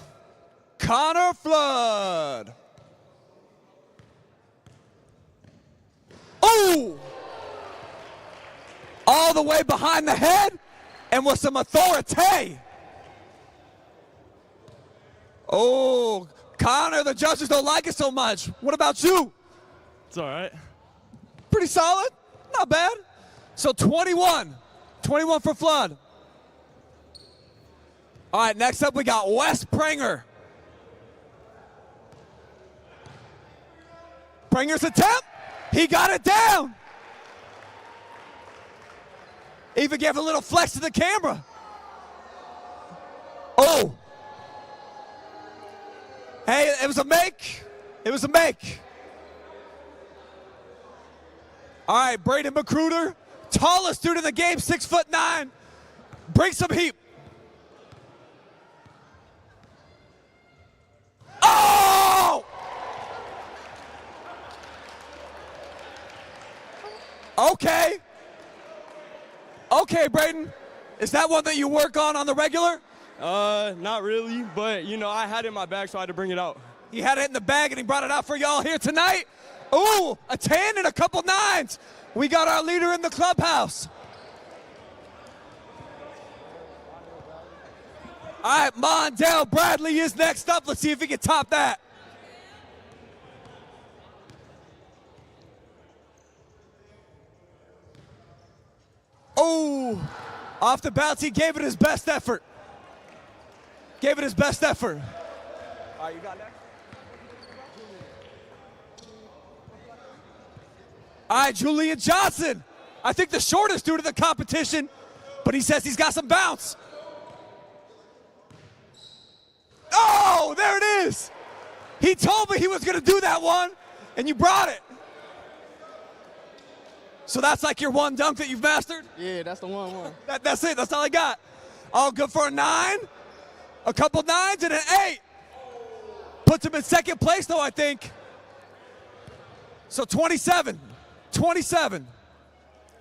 Connor Flood. Oh! All the way behind the head and with some authority. Oh, Connor, the judges don't like it so much. What about you? It's all right. Pretty solid, not bad. So 21 for Flood. All right, next up we got Wes Pranger. Pranger's attempt, he got it down. Even gave a little flex to the camera. Oh. Hey, it was a make. It was a make. All right, Braden McCruder, tallest dude in the game, 6'9". Bring some heat. Oh! Okay. Okay, Braden. Is that one that you work on the regular? Not really, but, you know, I had it in my bag, so I had to bring it out. He had it in the bag, and he brought it out for y'all here tonight. Ooh, a 10 and a couple 9s. We got our leader in the clubhouse. All right, Mondale Bradley is next up. Let's see if he can top that. Oh, off the bounce, he gave it his best effort. Gave it his best effort. All right, you got next? All right, Julian Johnson. I think the shortest dude in the competition, but he says he's got some bounce. Oh, there it is. He told me he was going to do that one, and you brought it. So that's like your one dunk that you've mastered? Yeah, that's the one. That's it. That's all I got. All good for a 9, a couple 9s, and an 8. Puts him in second place, though, I think. So 27. 27.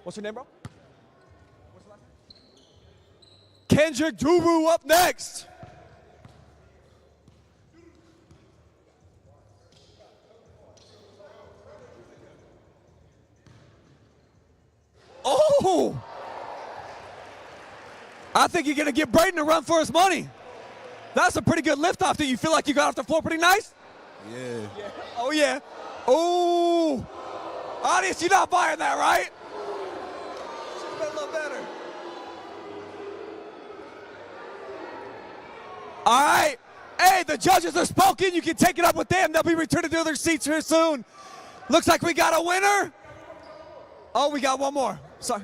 What's your name, bro? What's your last name? Kendrick Duru up next. Oh! I think you're going to give Braden a run for his money. That's a pretty good liftoff. Do you feel like you got off the floor pretty nice? Yeah. Oh, yeah. Oh! Audience, you're not buying that, right? Should've been a little better. All right. Hey, the judges are spoken. You can take it up with them. They'll be returning to their seats here soon. Looks like we got a winner. Oh, we got one more. Sorry.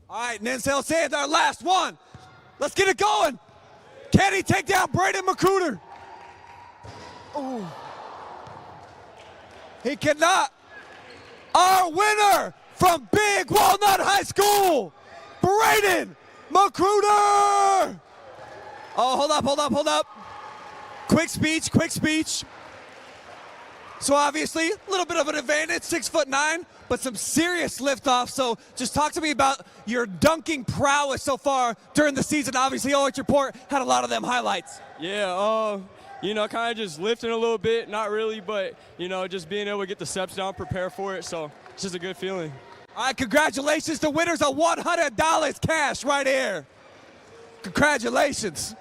All right, Mansfield Senior, our last one. Let's get it going. Can he take down Braden McCruder? Ooh. He cannot. Our winner from Big Walnut High School, Braden McCruder. Oh, hold up. Quick speech. So obviously, a little bit of an advantage, 6'9", but some serious liftoff. So just talk to me about your dunking prowess so far during the season. Obviously, OH.Report had a lot of them highlights. Yeah, you know, kind of just lifting a little bit, not really, but, you know, just being able to get the steps down, prepare for it. So it's just a good feeling. All right, congratulations to winners of $100 cash right here. Congratulations.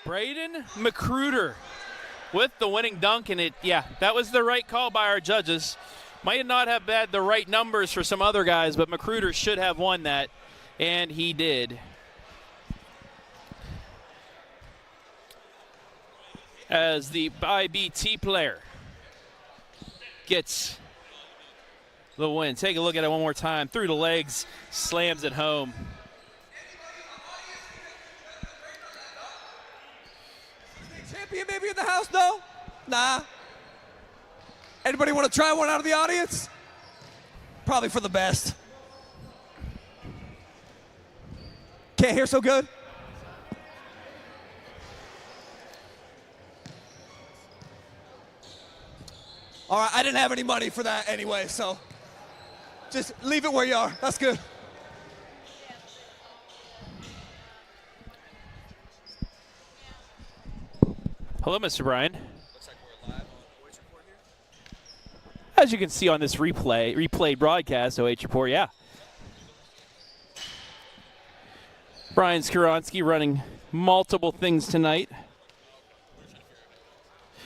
Braden McCruder with the winning dunk, and that was the right call by our judges. Might not have had the right numbers for some other guys, but McCruder should have won that, and he did. As the IBT player gets the win. Take a look at it one more time. Through the legs, slams it home. Champion maybe in the house, no? Nah. Anybody want to try one out of the audience? Probably for the best. Can't hear so good? All right, I didn't have any money for that anyway, so just leave it where you are. That's good. Hello, Mr. Bryan. Looks like we're live on OH.Report here. As you can see on this replayed broadcast, OH.Report, yeah. Brian Skoronsky running multiple things tonight.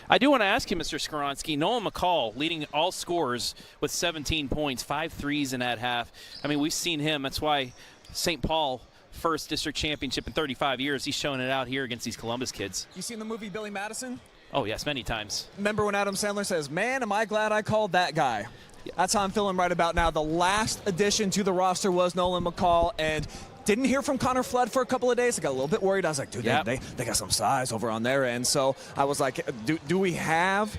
I do want to ask you, Mr. Skoronsky, Nolan McCall leading all scorers with 17 points, 5 threes in that half. I mean, we've seen him. That's why St. Paul, first district championship in 35 years, he's showing it out here against these Columbus kids. You seen the movie Billy Madison? Oh, yes, many times. Remember when Adam Sandler says, man, am I glad I called that guy? Yeah. That's how I'm feeling right about now. The last addition to the roster was Nolan McCall, and didn't hear from Connor Flood for a couple of days. I got a little bit worried. I was like, dude, they got some size over on their end. So I was like, do we have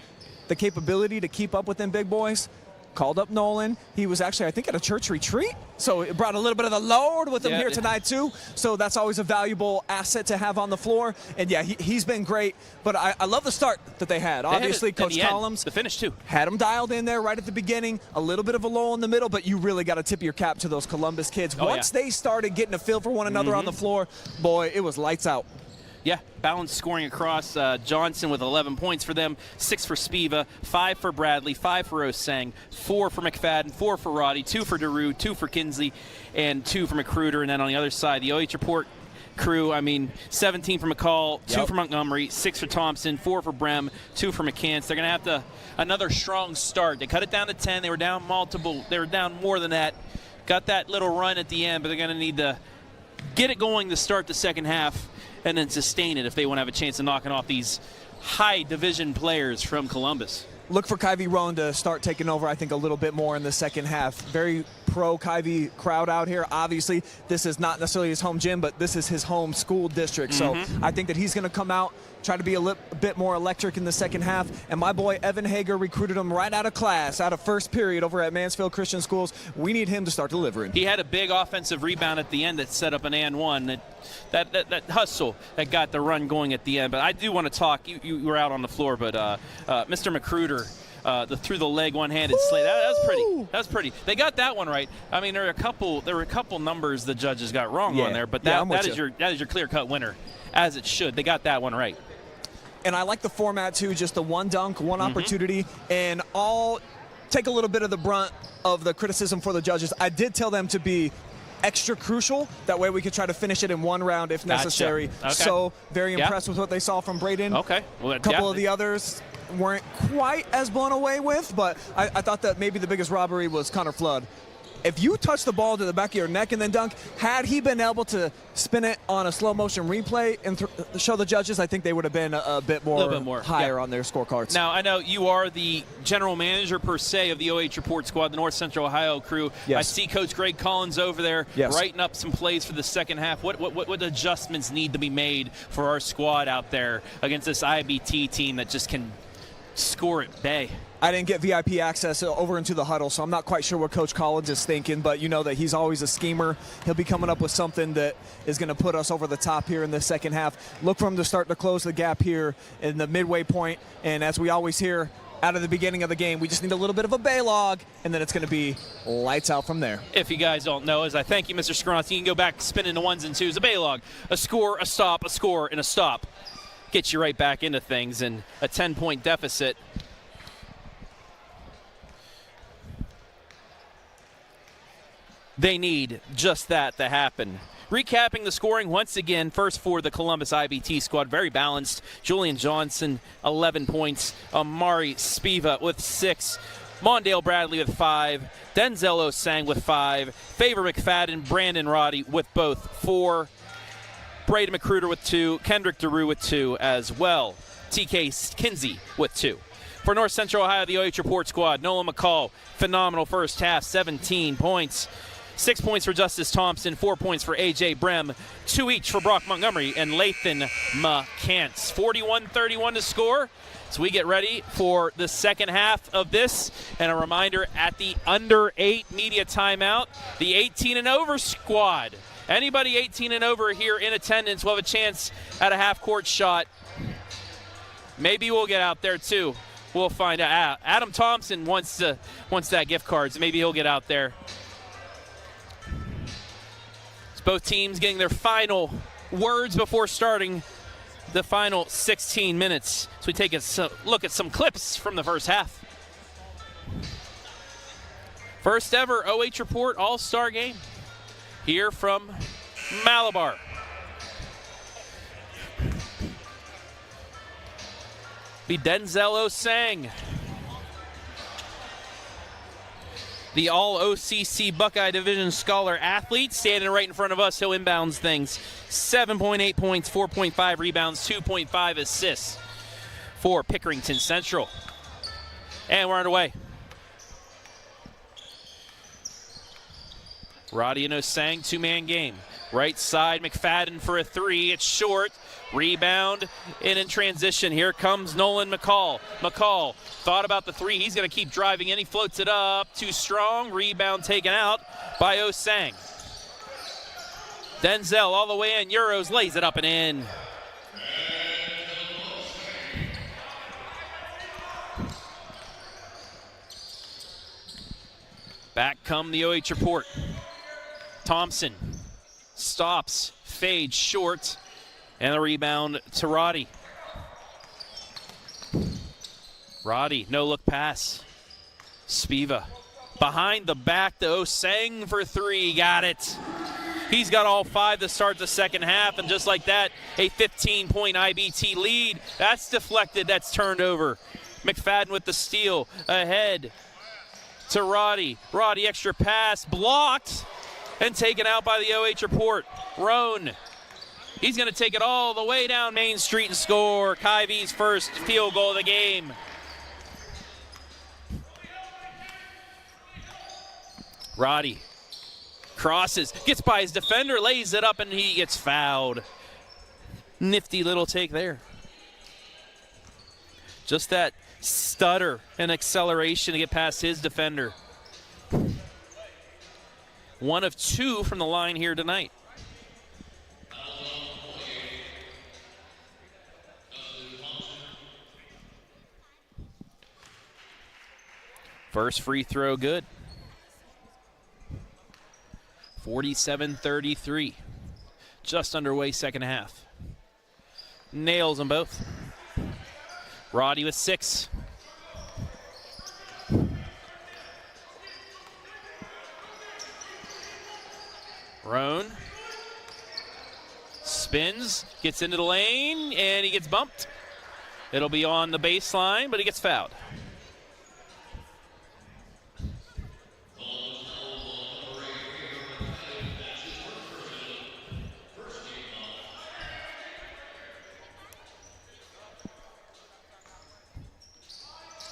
the capability to keep up with them big boys? Called up Nolan. He was actually, I think, at a church retreat. So it brought a little bit of the Lord with him here tonight, too. So that's always a valuable asset to have on the floor. And, yeah, he's been great. But I love the start that they had. Obviously, Coach Collins. The finish, too. Had them dialed in there right at the beginning. A little bit of a lull in the middle, but you really got to tip your cap to those Columbus kids. Once they started getting a feel for one another on the floor, boy, it was lights out. Yeah, balanced scoring across. Johnson with 11 points for them, 6 for Spiva, 5 for Bradley, 5 for Osang, 4 for McFadden, 4 for Roddy, 2 for DeRue, 2 for Kinsley, and 2 for McCruder. And then on the other side, the OH.Report crew, 17 for McCall, 2 for Montgomery, 6 for Thompson, 4 for Brem, 2 for McCants. They're going to have another strong start. They cut it down to 10. They were down multiple. They were down more than that. Got that little run at the end, but they're going to need to get it going to start the second half and then sustain it if they want to have a chance of knocking off these high division players from Columbus. Look for Kyvie Roan to start taking over, I think, a little bit more in the second half. Very pro-Kyvie crowd out here. Obviously, this is not necessarily his home gym, but this is his home school district. So I think that he's going to come out, try to be a bit more electric in the second half. And my boy Evan Hager recruited him right out of class, out of first period over at Mansfield Christian Schools. We need him to start delivering. He had a big offensive rebound at the end that set up an and one. That hustle that got the run going at the end. But I do want to talk. You were out on the floor, but Mr. McCruder. The through the leg one-handed slam. That was pretty. That was pretty. They got that one right. I mean, there were a couple numbers the judges got wrong on there, but that is your clear-cut winner, as it should. They got that one right. And I like the format too, just the one dunk, one opportunity, and I'll take a little bit of the brunt of the criticism for the judges. I did tell them to be extra crucial. That way we could try to finish it in one round if necessary. Gotcha. Okay. So very impressed with what they saw from Braden. Okay. Well, a couple of the others weren't quite as blown away with, but I thought that maybe the biggest robbery was Connor Flood. If you touch the ball to the back of your neck and then dunk, had he been able to spin it on a slow motion replay and show the judges, I think they would have been a bit more higher on their scorecards. Now, I know you are the general manager, per se, of the OH Report squad, the North Central Ohio crew. Yes. I see Coach Greg Collins over there writing up some plays for the second half. What adjustments need to be made for our squad out there against this IBT team that just can score at bay? I didn't get VIP access over into the huddle, so I'm not quite sure what Coach Collins is thinking, but you know that he's always a schemer. He'll be coming up with something that is going to put us over the top here in the second half. Look for him to start to close the gap here in the midway point, and as we always hear out of the beginning of the game, we just need a little bit of a Baylog, and then it's going to be lights out from there. If you guys don't know, as I thank you, Mr. Skronsky, you can go back spinning the ones and twos. A Baylog, a score, a stop, a score, and a stop. Gets you right back into things, and a 10-point deficit. They need just that to happen. Recapping the scoring once again, first for the Columbus IBT squad, very balanced. Julian Johnson, 11 points. Amari Spiva with 6. Mondale Bradley with 5. Denzel Osang with 5. Favor McFadden, Brandon Roddy with both 4. Braden McCruder with 2. Kendrick DeRue with 2 as well. TK Kinsey with 2. For North Central Ohio, the OH Report squad, Nolan McCall, phenomenal first half, 17 points. 6 points for Justice Thompson, 4 points for A.J. Brem, 2 each for Brock Montgomery and Lathan McCants. 41-31 to score. So we get ready for the second half of this. And a reminder, at the under 8 media timeout, the 18 and over squad. Anybody 18 and over here in attendance will have a chance at a half-court shot. Maybe we'll get out there too. We'll find out. Adam Thompson wants that gift card, so maybe he'll get out there. Both teams getting their final words before starting the final 16 minutes. So we take a look at some clips from the first half. First ever OH Report All-Star Game here from Malabar. Be Denzel Osang, the All-OCC Buckeye Division Scholar athlete, standing right in front of us. He'll inbounds things. 7.8 points, 4.5 rebounds, 2.5 assists for Pickerington Central. And we're underway. Roddy and Osang, two-man game. Right side, McFadden for a 3. It's short. Rebound in transition. Here comes Nolan McCall. McCall thought about the 3. He's going to keep driving in. He floats it up. Too strong. Rebound taken out by Osang. Denzel all the way in. Euros lays it up and in. Back come the OH Report. Thompson stops, fades short, and the rebound to Roddy. Roddy, no look pass. Spiva behind the back to Osang for 3, got it. He's got all 5 to start the second half, and just like that, a 15-point IBT lead. That's deflected, that's turned over. McFadden with the steal, ahead to Roddy. Roddy, extra pass, blocked, and taken out by the OH Report. Roan, he's going to take it all the way down Main Street and score. Kyvie's first field goal of the game. Roddy crosses, gets by his defender, lays it up, and he gets fouled. Nifty little take there. Just that stutter and acceleration to get past his defender. 1 of 2 from the line here tonight. First free throw good. 47-33. Just underway second half. Nails them both. Roddy with 6. Roan spins, gets into the lane, and he gets bumped. It'll be on the baseline, but he gets fouled.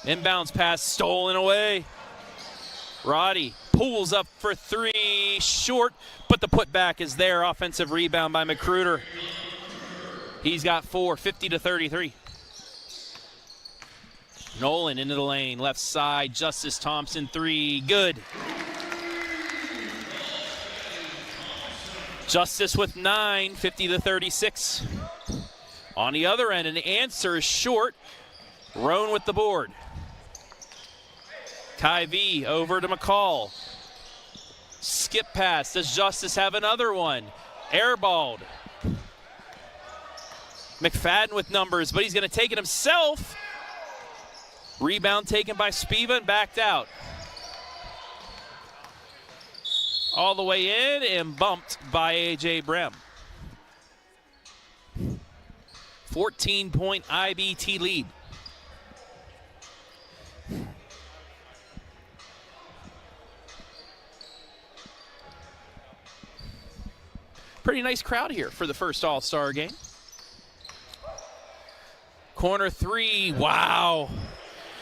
Inbounds pass stolen away. Roddy pulls up for 3, short, but the putback is there. Offensive rebound by McCruder. He's got 4, 50-33. Nolan into the lane, left side, Justice Thompson 3, good. Justice with 9, 50-36. On the other end, an answer is short. Roan with the board. Kyvie over to McCall. Skip pass. Does Justice have another one? Airballed. McFadden with numbers, but he's going to take it himself. Rebound taken by Spiva and backed out. All the way in and bumped by A.J. Brem. 14-point IBT lead. Pretty nice crowd here for the first All-Star game. Corner 3, wow.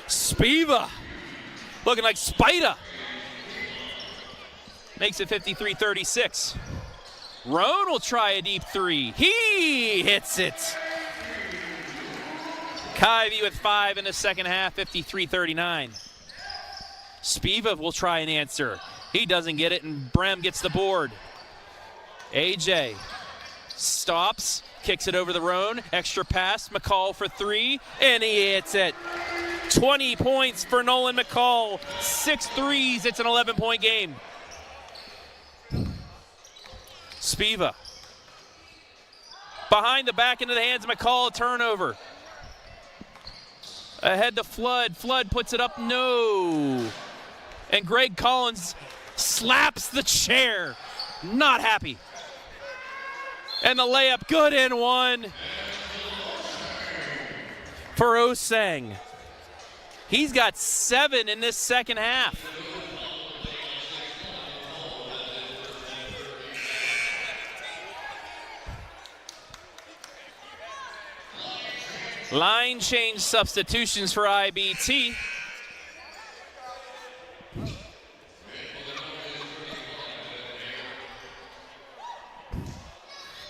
Spiva looking like Spida. Makes it 53-36. Roan will try a deep 3. He hits it. Kyvie with 5 in the second half, 53-39. Spiva will try an answer. He doesn't get it, and Brem gets the board. AJ stops, kicks it over the Roan, extra pass, McCall for 3, and he hits it. 20 points for Nolan McCall, 6 threes, it's an 11-point game. Spiva. Behind the back into the hands of McCall, turnover. Ahead to Flood, Flood puts it up, no. And Greg Collins slaps the chair, not happy. And the layup good and 1 for Osang. He's got 7 in this second half. Line change substitutions for IBT.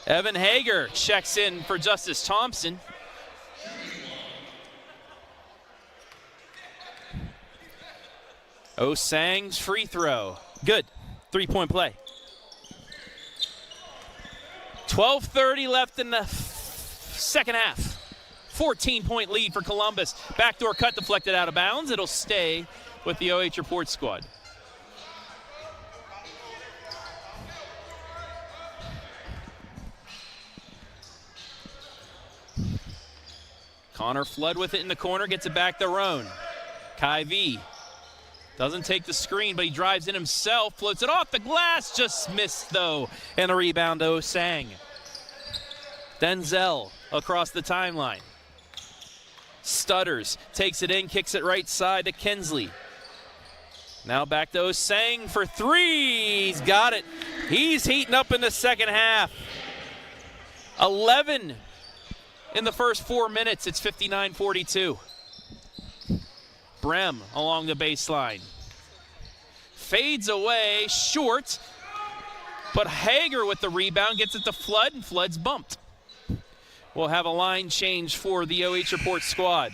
Evan Hager checks in for Justice Thompson. Osang's free throw. Good. 3-point play. 12:30 left in the second half. 14-point lead for Columbus. Backdoor cut deflected out of bounds. It'll stay with the OH.Report squad. Connor Flood with it in the corner, gets it back to Roan. Kyvie doesn't take the screen, but he drives in himself, floats it off the glass, just missed though, and a rebound to Osang. Denzel across the timeline. Stutters, takes it in, kicks it right side to Kensley. Now back to Osang for 3, he's got it. He's heating up in the second half. 11 in the first 4 minutes, it's 59-42. Brem along the baseline. Fades away, short, but Hager with the rebound gets it to Flood, and Flood's bumped. We'll have a line change for the OH.Report squad.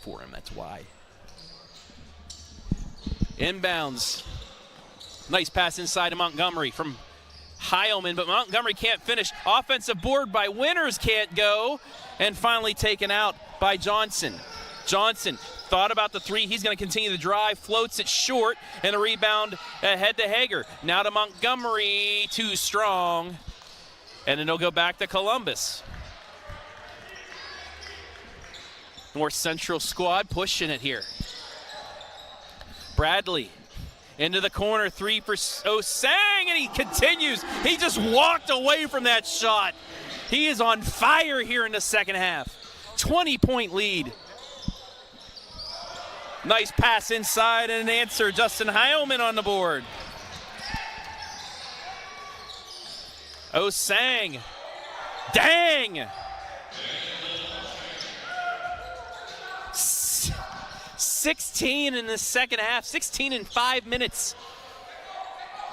for him, that's why. Inbounds. Nice pass inside to Montgomery from Heilman, but Montgomery can't finish. Offensive board by Winters, can't go, and finally taken out by Johnson. Johnson thought about the three. He's going to continue the drive, floats it short, and a rebound ahead to Hager. Now to Montgomery, too strong, and then he'll go back to Columbus. North Central squad pushing it here. Bradley into the corner, three for Osang, and he continues. He just walked away from that shot. He is on fire here in the second half. 20-point lead. Nice pass inside and an answer. Justin Heilman on the board. Osang. Dang! 16 in the second half, 16 in 5 minutes.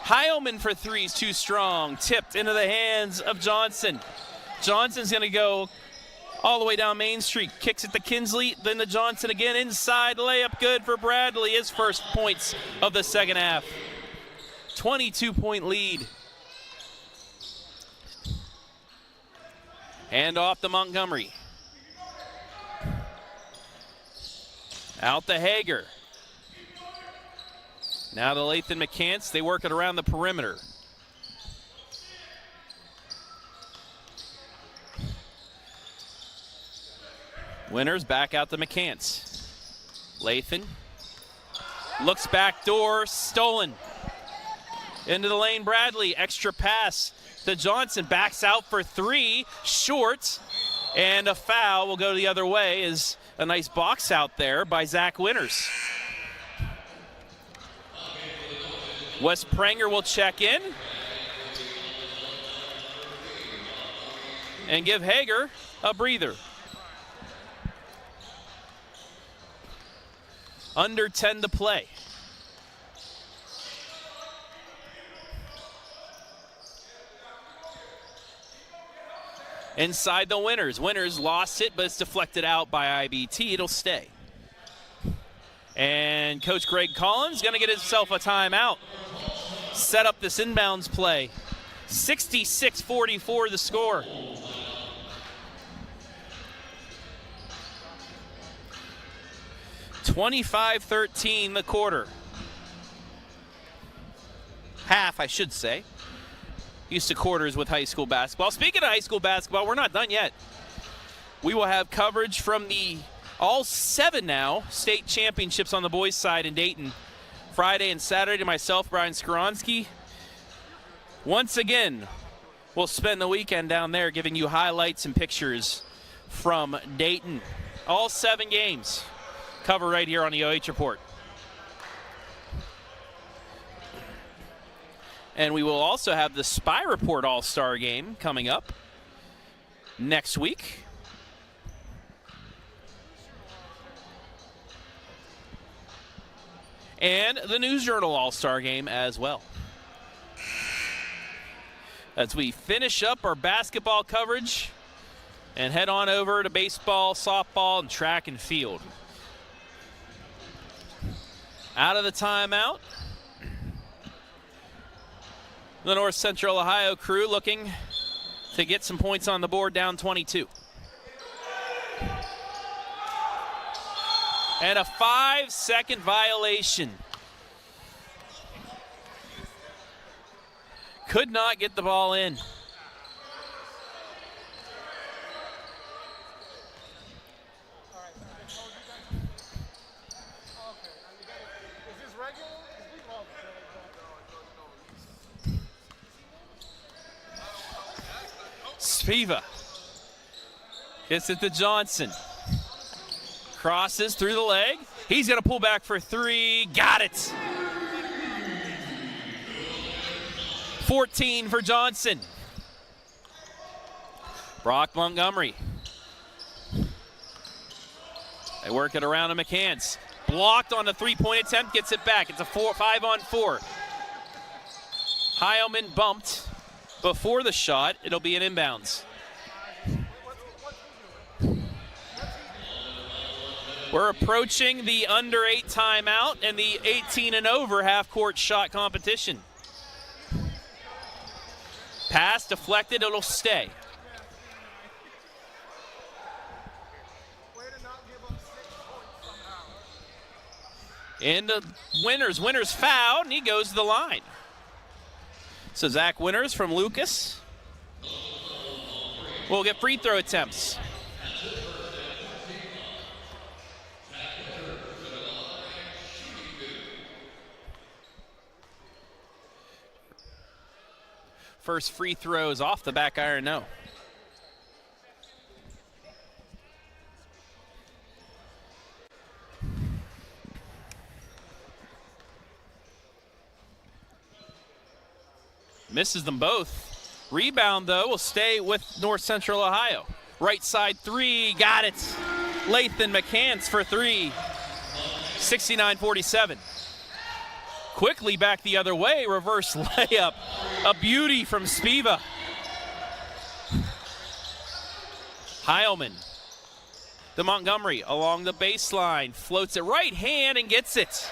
Heilman for threes, too strong. Tipped into the hands of Johnson. Johnson's going to go all the way down Main Street. Kicks it to Kinsley, then to Johnson again. Inside layup, good for Bradley. His first points of the second half. 22-point lead. Hand off to Montgomery. Out to Hager. Now to Lathan McCants. They work it around the perimeter. Winters back out to McCants. Lathan looks back door, stolen. Into the lane, Bradley. Extra pass to Johnson. Backs out for three. Short. And a foul will go the other way as a nice box out there by Zach Winters. Wes Prenger will check in and give Hager a breather. Under 10 to play. Inside the Winters. Winters lost it, but it's deflected out by IBT. It'll stay. And Coach Greg Collins going to get himself a timeout. Set up this inbounds play. 66-44 the score. $25-13 the quarter. Half, I should say. Used to quarters with high school basketball. Speaking of high school basketball, we're not done yet. We will have coverage from the all 7 now state championships on the boys' side in Dayton. Friday and Saturday, myself, Brian Skoronsky. Once again, we'll spend the weekend down there giving you highlights and pictures from Dayton. All 7 games. Cover right here on the OH.Report. And we will also have the Spy Report All-Star Game coming up next week. And the News Journal All-Star Game as well. As we finish up our basketball coverage and head on over to baseball, softball, and track and field. Out of the timeout. The North Central Ohio crew looking to get some points on the board, down 22. And a 5-second violation. Could not get the ball in. Spiva gets it to Johnson. Crosses through the leg. He's going to pull back for 3. Got it. 14 for Johnson. Brock Montgomery. They work it around to McCants. Blocked on a 3-point attempt. Gets it back. It's a 5-on-4. Heilman bumped before the shot. It'll be an inbounds. We're approaching the under 8 timeout and the 18 and over half-court shot competition. Pass deflected, it'll stay. And the Winters fouled, and he goes to the line. So Zach Winters from Lucas will get free throw attempts. First free throws off the back iron, no. Misses them both. Rebound, though, will stay with North Central Ohio. Right side three, got it. Lathan McCants for three. 69-47. Quickly back the other way, reverse layup. A beauty from Spiva. Heilman to Montgomery along the baseline. Floats it right hand and gets it.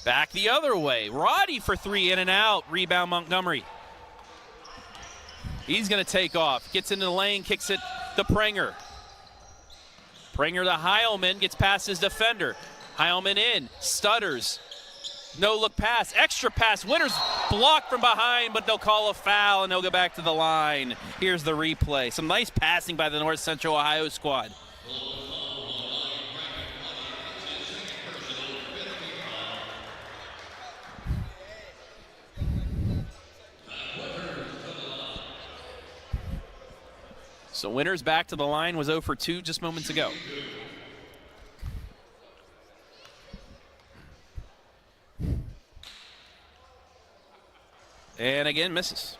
Back the other way. Roddy for three, in and out. Rebound Montgomery. He's going to take off. Gets into the lane, kicks it to Prenger. Prenger to Heilman, gets past his defender. Heilman in, stutters. No look pass, extra pass. Winters blocked from behind, but they'll call a foul and they'll go back to the line. Here's the replay. Some nice passing by the North Central Ohio squad. So Winters back to the line, was 0 for 2 just moments ago. And again, misses.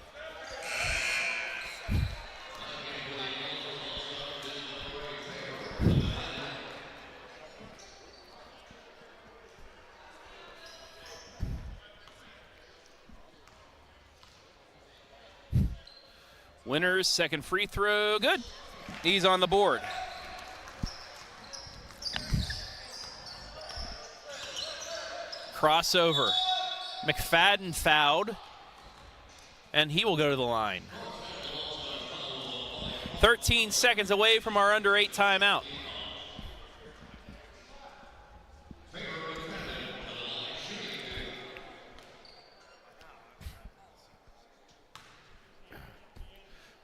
Winters, second free throw, good. He's on the board. Crossover. McFadden fouled, and he will go to the line. 13 seconds away from our under 8 timeout.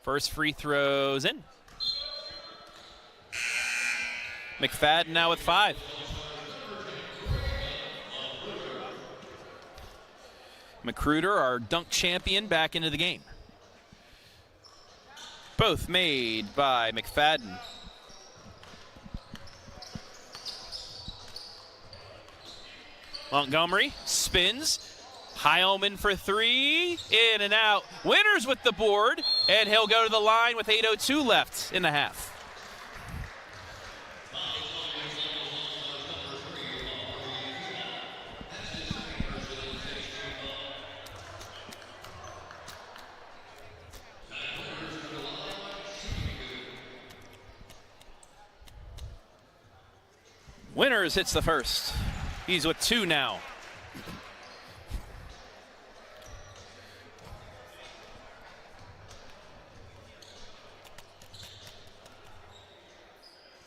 First free throws in. McFadden now with 5. McCruder, our dunk champion, back into the game. Both made by McFadden. Montgomery spins. Heilman for 3, in and out. Winters with the board, and he'll go to the line with 8:02 left in the half. Winters hits the first. He's with 2 now.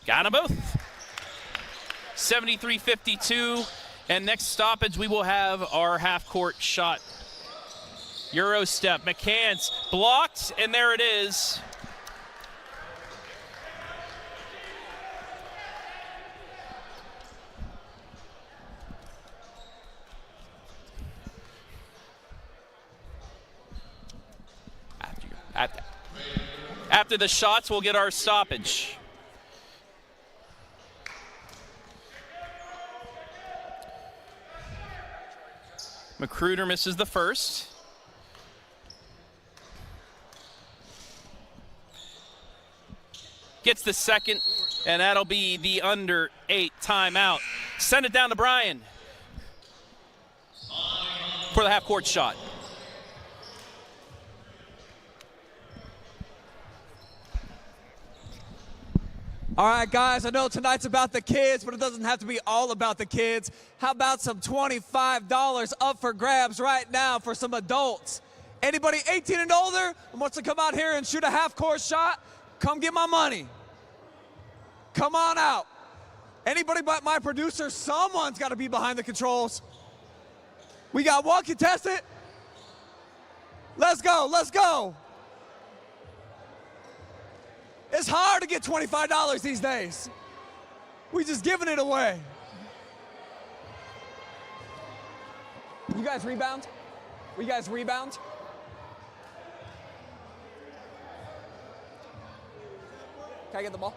Got them both. 73-52. And next stoppage, we will have our half-court shot. Euro step. McCants blocked, and there it is. After the shots, we'll get our stoppage. McCruder misses the first. Gets the second, and that'll be the under 8 timeout. Send it down to Brian for the half-court shot. All right, guys, I know tonight's about the kids, but it doesn't have to be all about the kids. How about some $25 up for grabs right now for some adults? Anybody 18 and older who wants to come out here and shoot a half-court shot, come get my money. Come on out. Anybody but my producer, someone's got to be behind the controls. We got one contestant. Let's go, let's go. It's hard to get $25 these days. We just giving it away. You guys rebound? Will you guys rebound? Can I get the ball?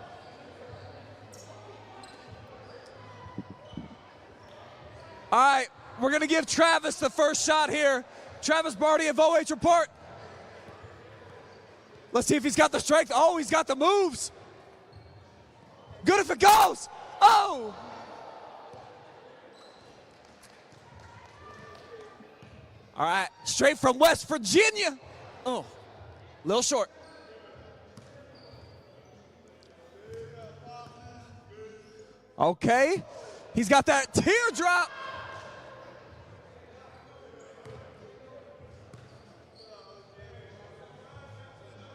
All right, we're gonna give Travis the first shot here. Travis Barty of OH.Report. Let's see if he's got the strength. Oh, he's got the moves. Good if it goes. Oh! All right, straight from West Virginia. Oh, a little short. Okay, he's got that teardrop.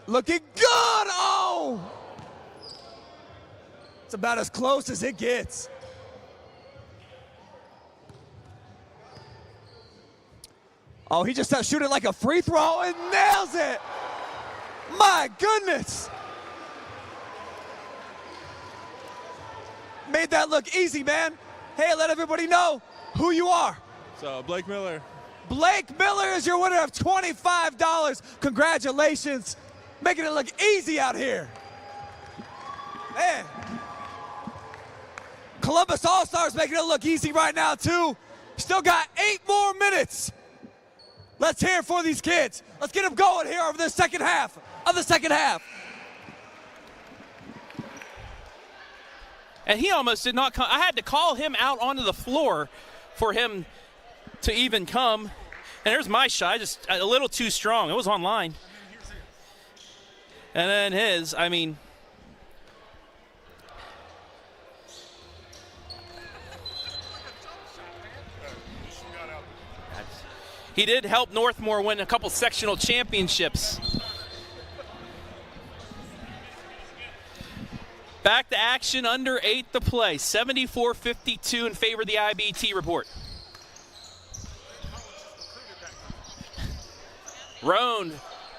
Looking good, oh! It's about as close as it gets. Oh, he just starts shooting like a free throw and nails it. My goodness. Made that look easy, man. Hey, let everybody know who you are. So, Blake Miller. Blake Miller is your winner of $25. Congratulations. Making it look easy out here. Man. Columbus All-Stars making it look easy right now, too. Still got 8 more minutes. Let's hear it for these kids. Let's get them going here over the second half of the second half. And he almost did not come. I had to call him out onto the floor for him to even come. And there's my shot, just a little too strong. It was online. And then his, I mean. He did help Northmore win a couple sectional championships. Back to action, under 8 to play. 74-52 in favor of the IBT Report. Roan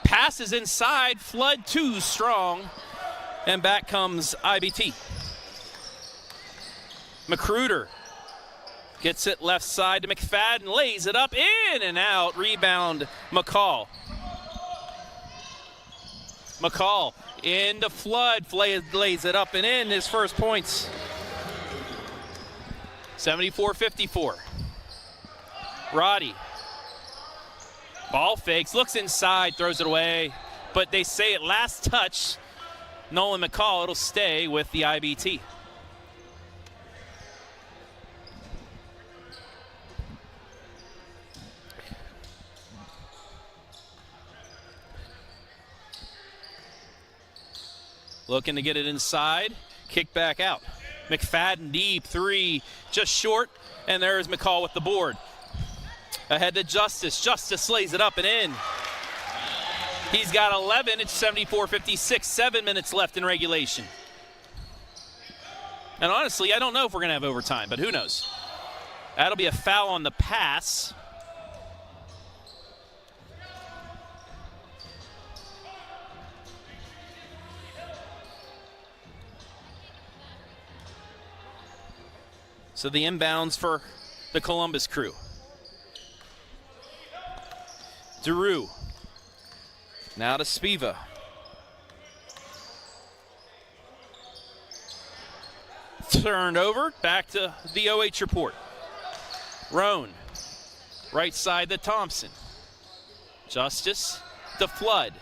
passes inside, Flood too strong, and back comes IBT. McCruder gets it left side to McFadden, lays it up, in and out, rebound McCall. McCall into Flood, lays it up and in, his first points. 74-54. Roddy. Ball fakes, looks inside, throws it away, but they say at last touch, Nolan McCall, it'll stay with the IBT. Looking to get it inside, kick back out. McFadden deep, 3, just short, and there's McCall with the board. Ahead to Justice. Justice lays it up and in. He's got 11. It's 74-56. 7 minutes left in regulation. And honestly, I don't know if we're going to have overtime, but who knows? That'll be a foul on the pass. So the inbounds for the Columbus crew. Daru. Now to Spiva. Turned over, back to the OH.Report. Roan. Right side to Thompson. Justice to Flood.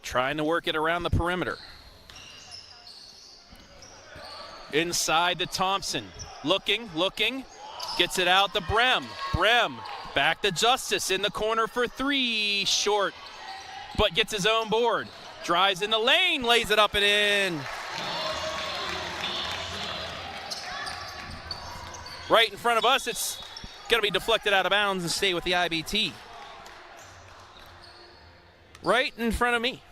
Trying to work it around the perimeter. Inside to Thompson. Looking. Gets it out to Brem. Brem back to Justice in the corner for three. Short, but gets his own board. Drives in the lane, lays it up and in. Right in front of us, it's going to be deflected out of bounds and stay with the IBT. Right in front of me.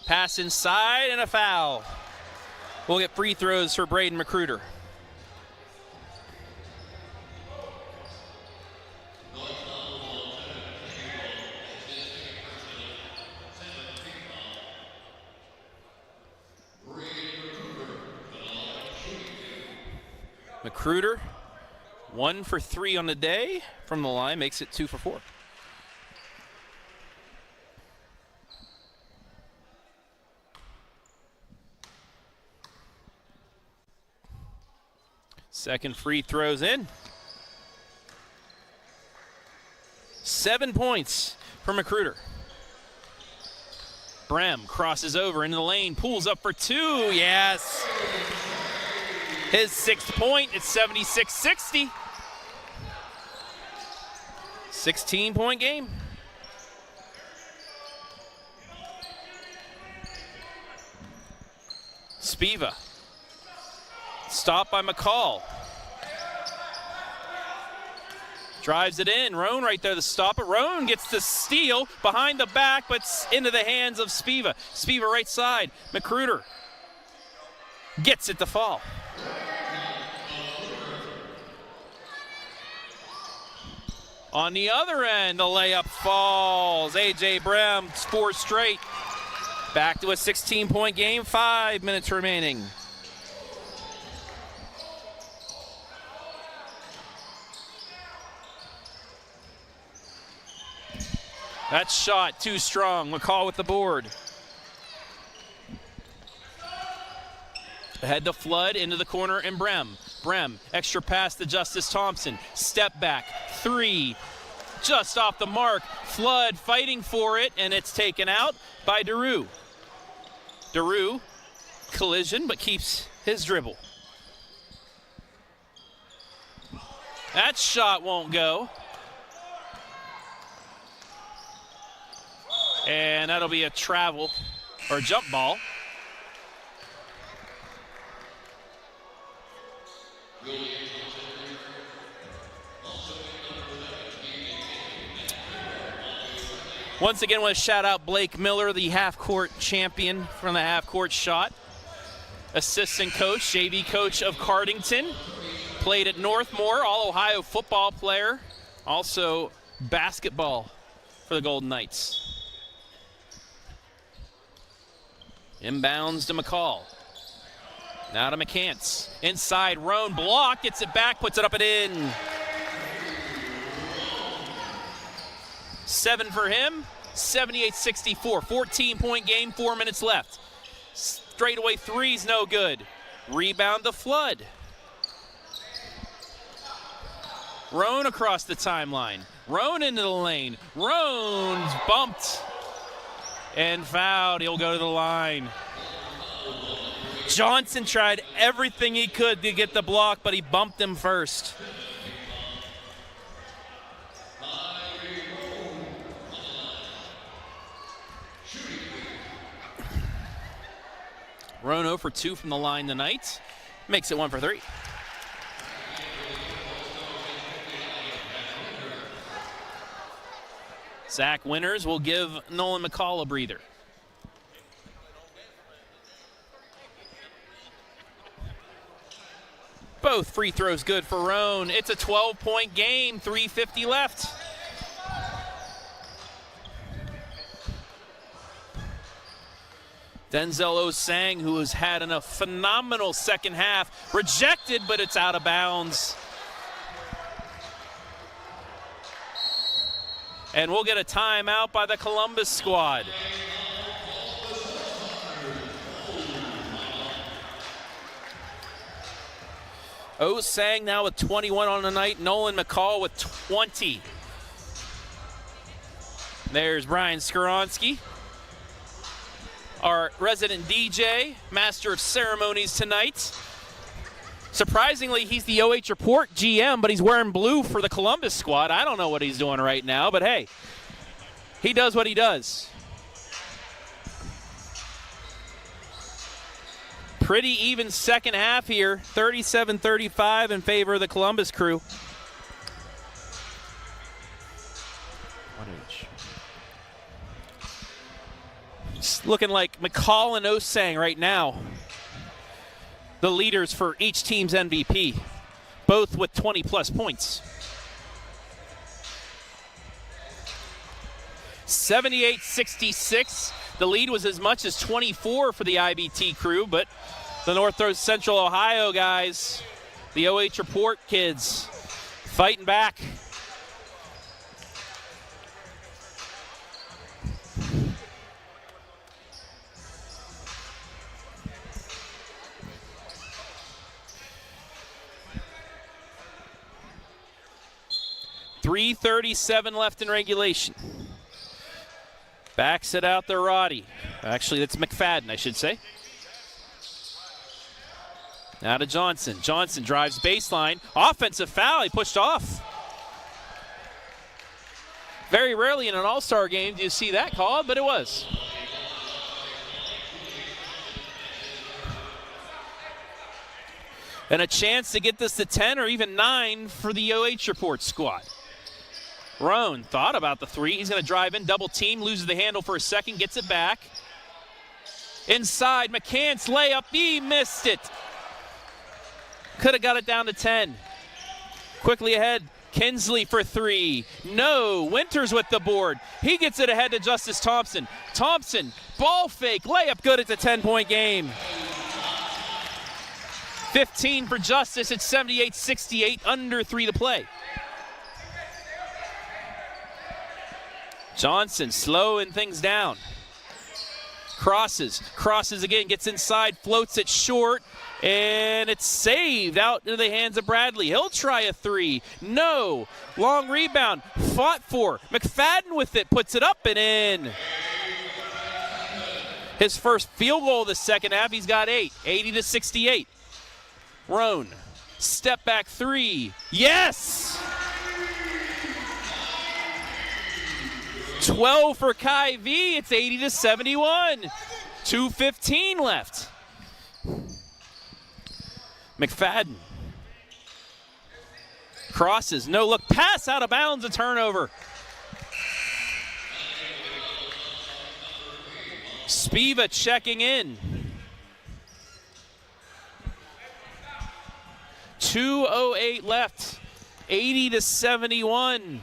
Pass inside and a foul. We'll get free throws for Braden McCruder. McCruder, 1 for 3 on the day from the line, makes it 2 for 4. Second free throws in. 7 points for McCruder. Brem crosses over into the lane, pulls up for 2, yes. His 6th point, it's 76-60. 16-point game. Spiva. Stopped by McCall. Drives it in. Roan right there to stop it. Roan gets the steal behind the back, but into the hands of Spiva. Spiva right side. McCruder gets it to fall. On the other end, the layup falls. A.J. Brem, 4 straight. Back to a 16-point game, 5 minutes remaining. That shot too strong. McCall with the board. Ahead to Flood, into the corner, and Brem. Brem, extra pass to Justice Thompson. Step back, 3. Just off the mark. Flood fighting for it, and it's taken out by Daru. Daru, collision, but keeps his dribble. That shot won't go. And that'll be a travel or jump ball. Once again, I want to shout out Blake Miller, the half-court champion from the half-court shot. Assistant coach, JV coach of Cardington. Played at Northmore, All-Ohio football player. Also basketball for the Golden Knights. Inbounds to McCall. Now to McCants. Inside, Roan block, gets it back, puts it up and in. 7 for him, 78-64. 14-point game, 4 minutes left. Straightaway three's no good. Rebound to Flood. Roan across the timeline. Roan into the lane. Roan's bumped and fouled. He'll go to the line. Johnson tried everything he could to get the block, but he bumped him first. Roan 0 for 2 from the line tonight. Makes it 1 for 3. Zach Winters will give Nolan McCall a breather. Both free throws good for Roan. It's a 12-point game, 3:50 left. Denzel Osang, who has had a phenomenal second half, rejected, but it's out of bounds. And we'll get a timeout by the Columbus squad. Osang now with 21 on the night. Nolan McCall with 20. There's Brian Skoronsky. our resident DJ, master of ceremonies tonight. Surprisingly, he's the OH.Report GM, but he's wearing blue for the Columbus squad. I don't know what he's doing right now, but hey, he does what he does. Pretty even second half here, 37-35 in favor of the Columbus crew. 1 inch. It's looking like McCall and Osang right now, the leaders for each team's MVP, both with 20-plus points. 78-66. The lead was as much as 24 for the IBT crew, but the North Central Ohio guys, the OH.Report kids, fighting back. .337 left in regulation. Backs it out to Roddy. Actually, that's McFadden, I should say. Now to Johnson. Johnson drives baseline. Offensive foul. He pushed off. Very rarely in an all-star game do you see that called, but it was. And a chance to get this to 10 or even 9 for the OH.Report squad. Roan thought about the three. He's going to drive in, double team, loses the handle for a second, gets it back. Inside, McCants layup, he missed it. Could have got it down to 10. Quickly ahead, Kinsley for three. No, Winters with the board. He gets it ahead to Justice Thompson. Thompson, ball fake, layup good. It's a 10-point game. 15 for Justice. It's 78-68, under 3 to play. Johnson slowing things down. Crosses again, gets inside, floats it short, and it's saved out into the hands of Bradley. He'll try a three. No. Long rebound, fought for. McFadden with it, puts it up and in. His first field goal of the second half, he's got 8, 80-68. Roan, step back three. Yes! 12 for Kai V. It's 80-71. 2:15 left. McFadden. Crosses. No look. Pass out of bounds. A turnover. Spiva checking in. 2:08 left. 80-71.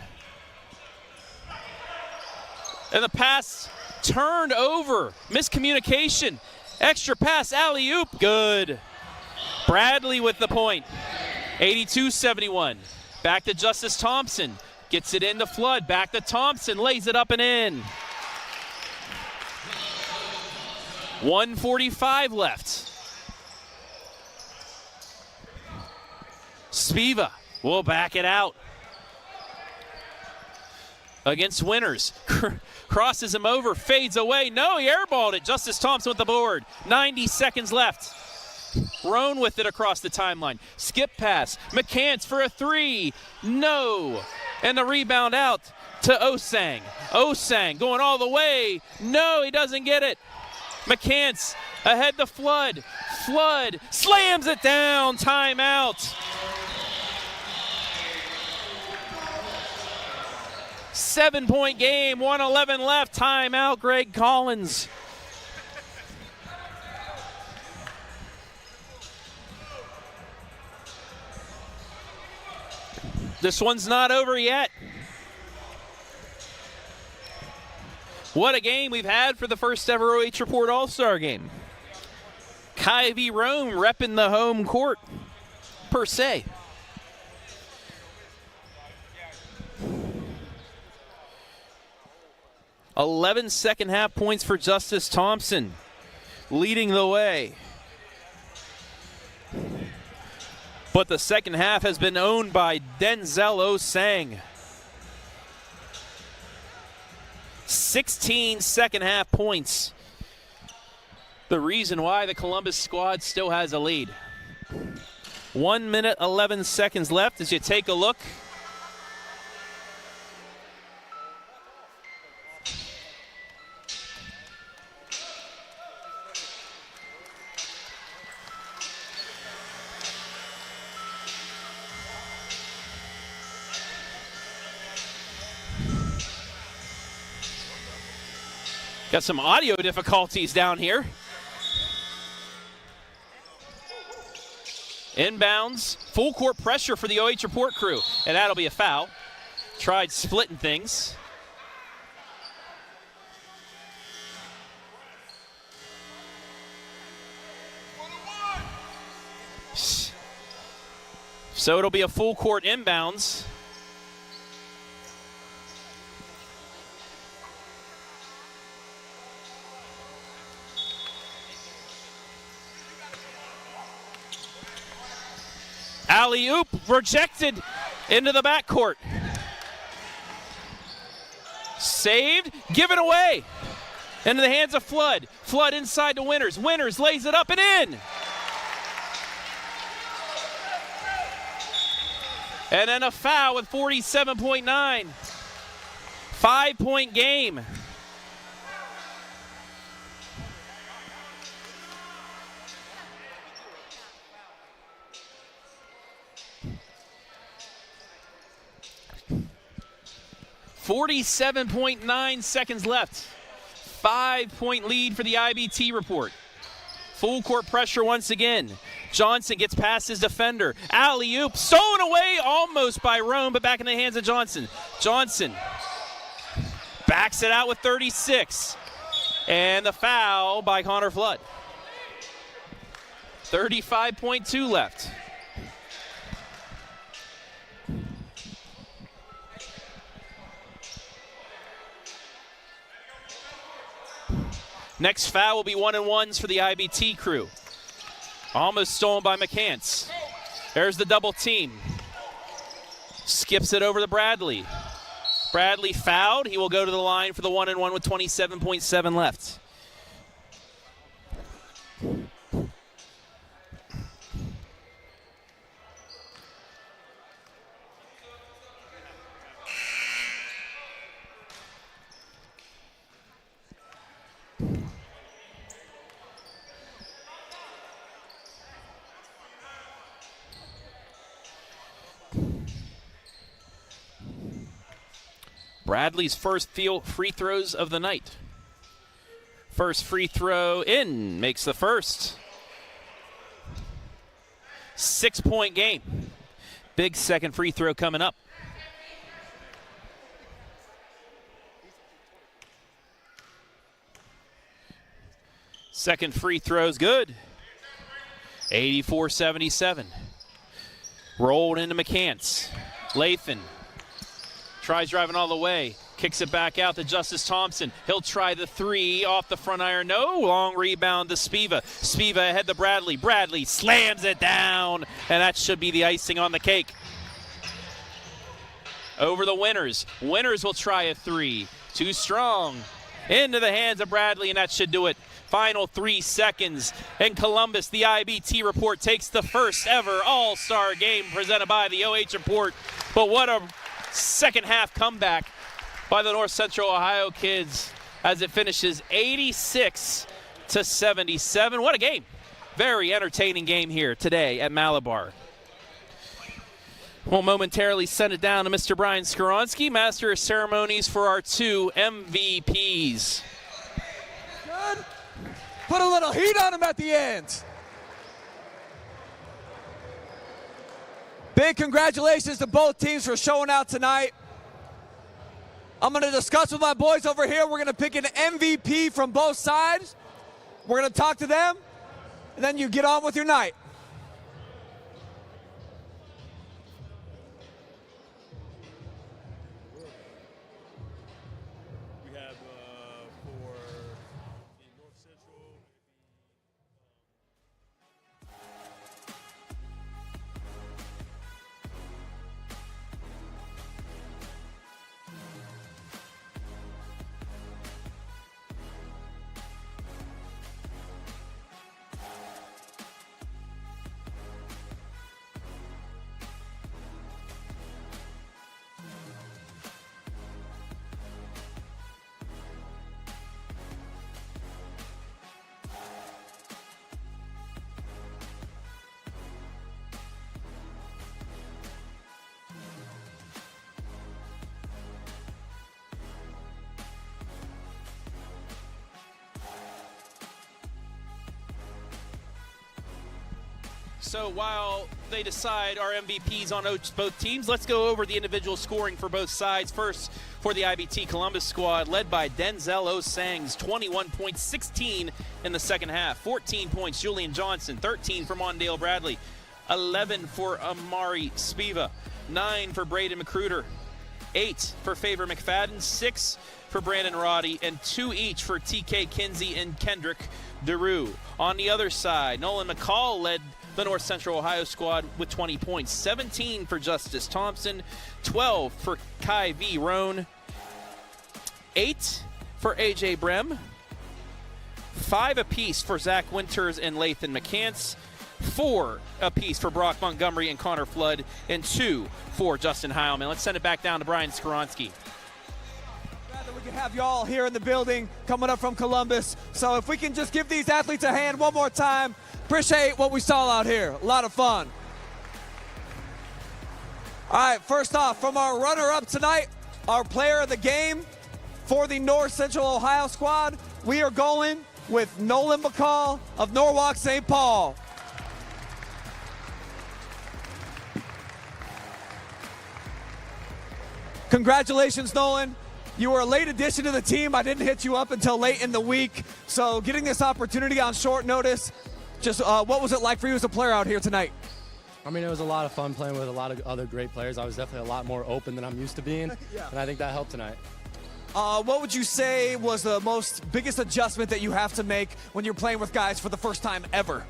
And the pass turned over. Miscommunication. Extra pass, alley-oop. Good. Bradley with the point. 82-71. Back to Justice Thompson. Gets it into Flood. Back to Thompson. Lays it up and in. 1:45 left. Spiva will back it out. Against Winters. Crosses him over, fades away. No, he airballed it. Justice Thompson with the board. 90 seconds left. Roan with it across the timeline. Skip pass. McCants for a three. No. And the rebound out to Osang. Osang going all the way. No, he doesn't get it. McCants ahead to Flood. Flood slams it down. Timeout. 7-point game, 1:11 left. Timeout, Greg Collins. This one's not over yet. What a game we've had for the first ever OH.Report All-Star game. Kai V. Rome repping the home court, per se. 11 second half points for Justice Thompson, leading the way. But the second half has been owned by Denzel Osang. 16 second half points the reason why the Columbus squad still has a lead. 1 minute, 11 seconds left as you take a look. Got some audio difficulties down here. Inbounds, full court pressure for the OH.Report crew, and that'll be a foul. Tried splitting things. So it'll be a full court inbounds. Alley-oop rejected into the backcourt. Saved, given away into the hands of Flood. Flood inside to Winters. Winters lays it up and in. And then a foul with 47.9. 5-point game. .9 seconds left. 5-point lead for the IBT Report. Full court pressure once again. Johnson gets past his defender. Alley-oop, stolen away almost by Rome, but back in the hands of Johnson. Johnson backs it out with 36. And the foul by Connor Flood. 35.2 left. Next foul will be 1-and-1s for the IBT crew. Almost stolen by McCants. There's the double team. Skips it over to Bradley. Bradley fouled. He will go to the line for the 1-and-1 with 27.7 left. Bradley's first free throws of the night. First free throw in, makes the first. 6-point game. Big second free throw coming up. Second free throw's good. 84-77. Rolled into McCants. Lathan tries driving all the way. Kicks it back out to Justice Thompson. He'll try the three off the front iron. No, long rebound to Spiva. Spiva ahead to Bradley. Bradley slams it down, and that should be the icing on the cake. Over the Winters. Winters will try a three. Too strong. Into the hands of Bradley, and that should do it. Final 3 seconds. And Columbus, the IBT Report, takes the first ever All-Star game presented by the OH.Report. But what a second half comeback by the North Central Ohio kids as it finishes 86-77. What a game. Very entertaining game here today at Malabar. We'll momentarily send it down to Mr. Brian Skoronsky, Master of Ceremonies for our 2 MVPs. Good. Put a little heat on him at the end. Big congratulations to both teams for showing out tonight. I'm going to discuss with my boys over here. We're going to pick an MVP from both sides. We're going to talk to them, and then you get on with your night. We have for the North Central. So while they decide our MVPs on both teams, let's go over the individual scoring for both sides. First, for the IBT Columbus squad, led by Denzel Osangs, 21 points, 16 in the second half. 14 points, Julian Johnson. 13 for Mondale Bradley. 11 for Amari Spiva. 9 for Braden McCruder. 8 for Favor McFadden. 6 for Brandon Roddy. And 2 each for TK Kinsey and Kendrick DeRue. On the other side, Nolan McCall led the North Central Ohio squad with 20 points. 17 for Justice Thompson. 12 for Kai V. Roan. 8 for AJ Brem. 5 apiece for Zach Winters and Lathan McCants. 4 apiece for Brock Montgomery and Connor Flood. And 2 for Justin Heilman. Let's send it back down to Brian Skoronski. We can have you all here in the building coming up from Columbus. So if we can just give these athletes a hand one more time. Appreciate what we saw out here. A lot of fun. All right, first off, from our runner-up tonight, our player of the game for the North Central Ohio squad, we are going with Nolan McCall of Norwalk St. Paul. Congratulations, Nolan. You were a late addition to the team. I didn't hit you up until late in the week. So getting this opportunity on short notice, just what was it like for you as a player out here tonight? I mean, it was a lot of fun playing with a lot of other great players. I was definitely a lot more open than I'm used to being, Yeah. and I think that helped tonight. What would you say was the biggest adjustment that you have to make when you're playing with guys for the first time ever?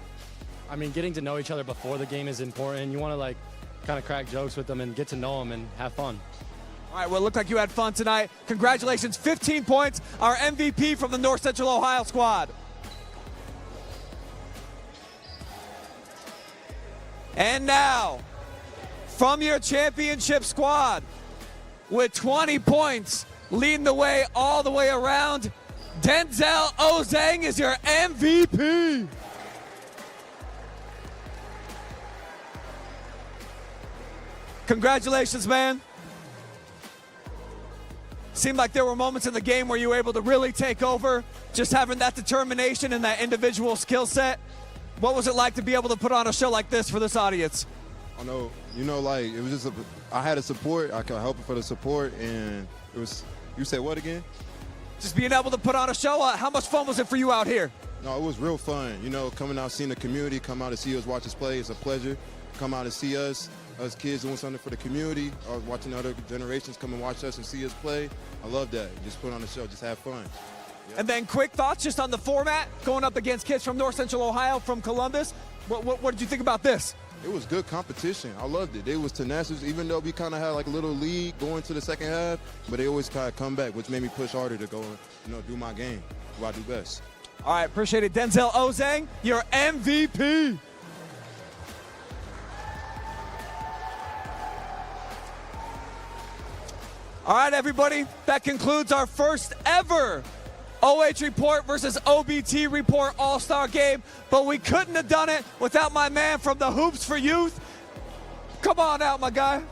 I mean, getting to know each other before the game is important. You want to, like, kind of crack jokes with them and get to know them and have fun. All right, well, it looked like you had fun tonight. Congratulations, 15 points, our MVP from the North Central Ohio squad. And now, from your championship squad, with 20 points, leading the way all the way around, Denzel Ozang is your MVP. Congratulations, man. Seemed like there were moments in the game where you were able to really take over, just having that determination and that individual skill set. What was it like to be able to put on a show like this for this audience? I know, like, it was just, I had a support, I could help for the support, and it was, you said what again? Just being able to put on a show, how much fun was it for you out here? No, it was real fun, coming out, seeing the community, come out to see us watch us play, it's a pleasure. Come out and see us kids doing something for the community, or watching other generations come and watch us and see us play. I love that. Just put on a show, just have fun. And then quick thoughts just on the format, going up against kids from North Central Ohio, from Columbus. What did you think about this? It was good competition. I loved it. They was tenacious, even though we kind of had like a little lead going to the second half, but they always kind of come back, which made me push harder to go, do my game, do I do best. All right, appreciate it. Denzel Ozang, your MVP. All right, everybody, that concludes our first ever OH.Report versus OBT Report All-Star Game, but we couldn't have done it without my man from the Hoops for Youth. Come on out, my guy.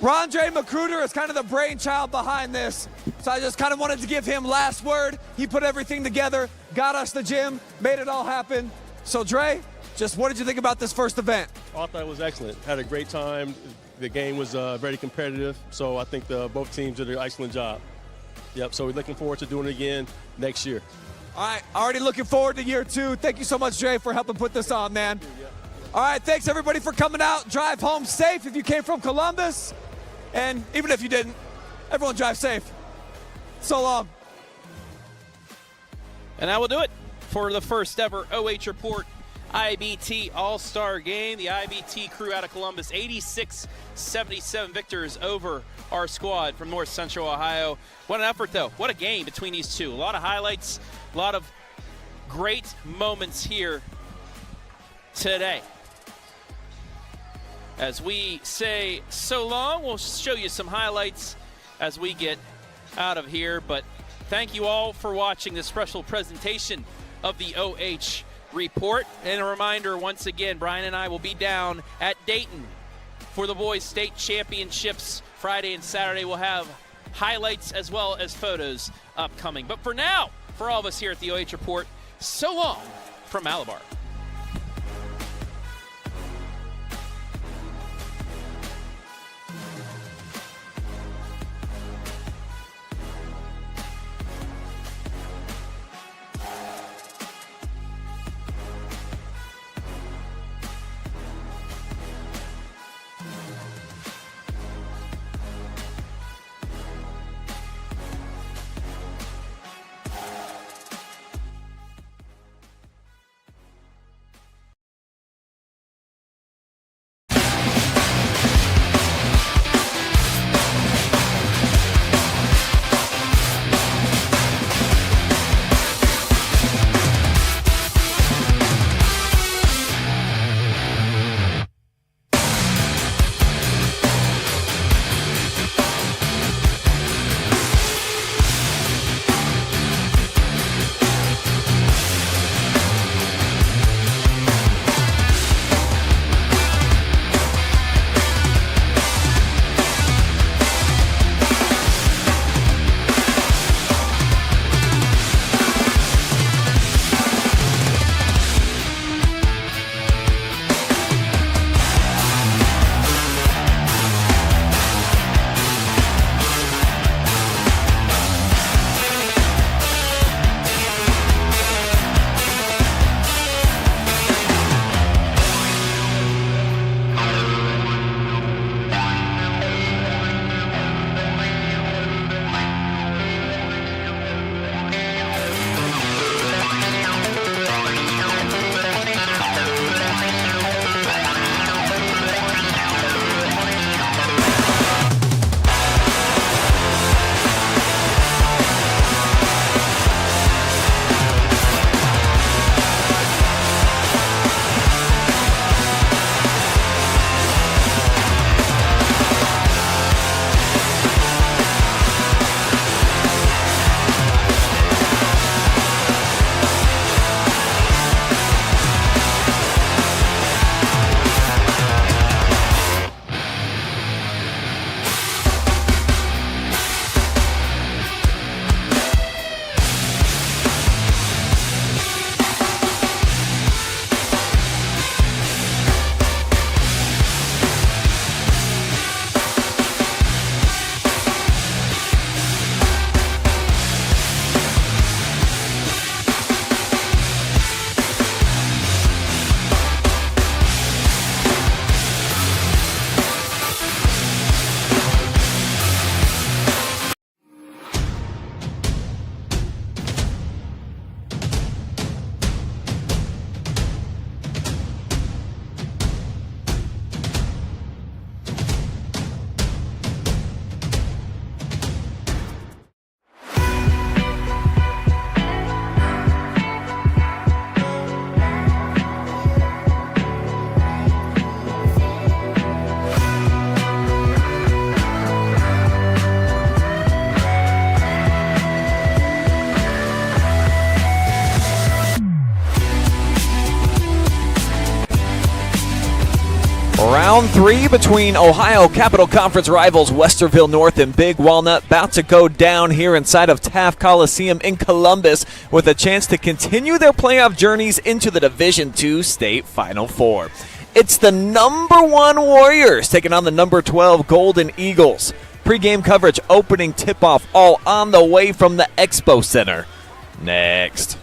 Rondre McCruder is kind of the brainchild behind this, so I just kind of wanted to give him last word. He put everything together, got us the gym, made it all happen. So, Dre, just what did you think about this first event? I thought it was excellent. Had a great time. The game was very competitive, so I think both teams did an excellent job. Yep, so we're looking forward to doing it again next year. All right, already looking forward to year 2. Thank you so much, Jay, for helping put this on, man. All right, thanks, everybody, for coming out. Drive home safe if you came from Columbus. And even if you didn't, everyone drive safe. So long. And that will do it for the first ever OH.Report IBT All-Star Game. The IBT crew out of Columbus, 86-77 victors over our squad from North Central Ohio. What an effort, though. What a game between these two. A lot of highlights, a lot of great moments here today. As we say so long, we'll show you some highlights as we get out of here. But thank you all for watching this special presentation of the OH.Report. And a reminder, once again, Brian and I will be down at Dayton for the boys state championships Friday and Saturday. We'll have highlights as well as photos upcoming. But for now, for all of us here at the OH.Report, so long from Malabar. Round 3 between Ohio Capital Conference rivals Westerville North and Big Walnut about to go down here inside of Taft Coliseum in Columbus with a chance to continue their playoff journeys into the Division II State Final Four. It's the number 1 Warriors taking on the number 12 Golden Eagles. Pre-game coverage, opening tip-off, all on the way from the Expo Center. Next.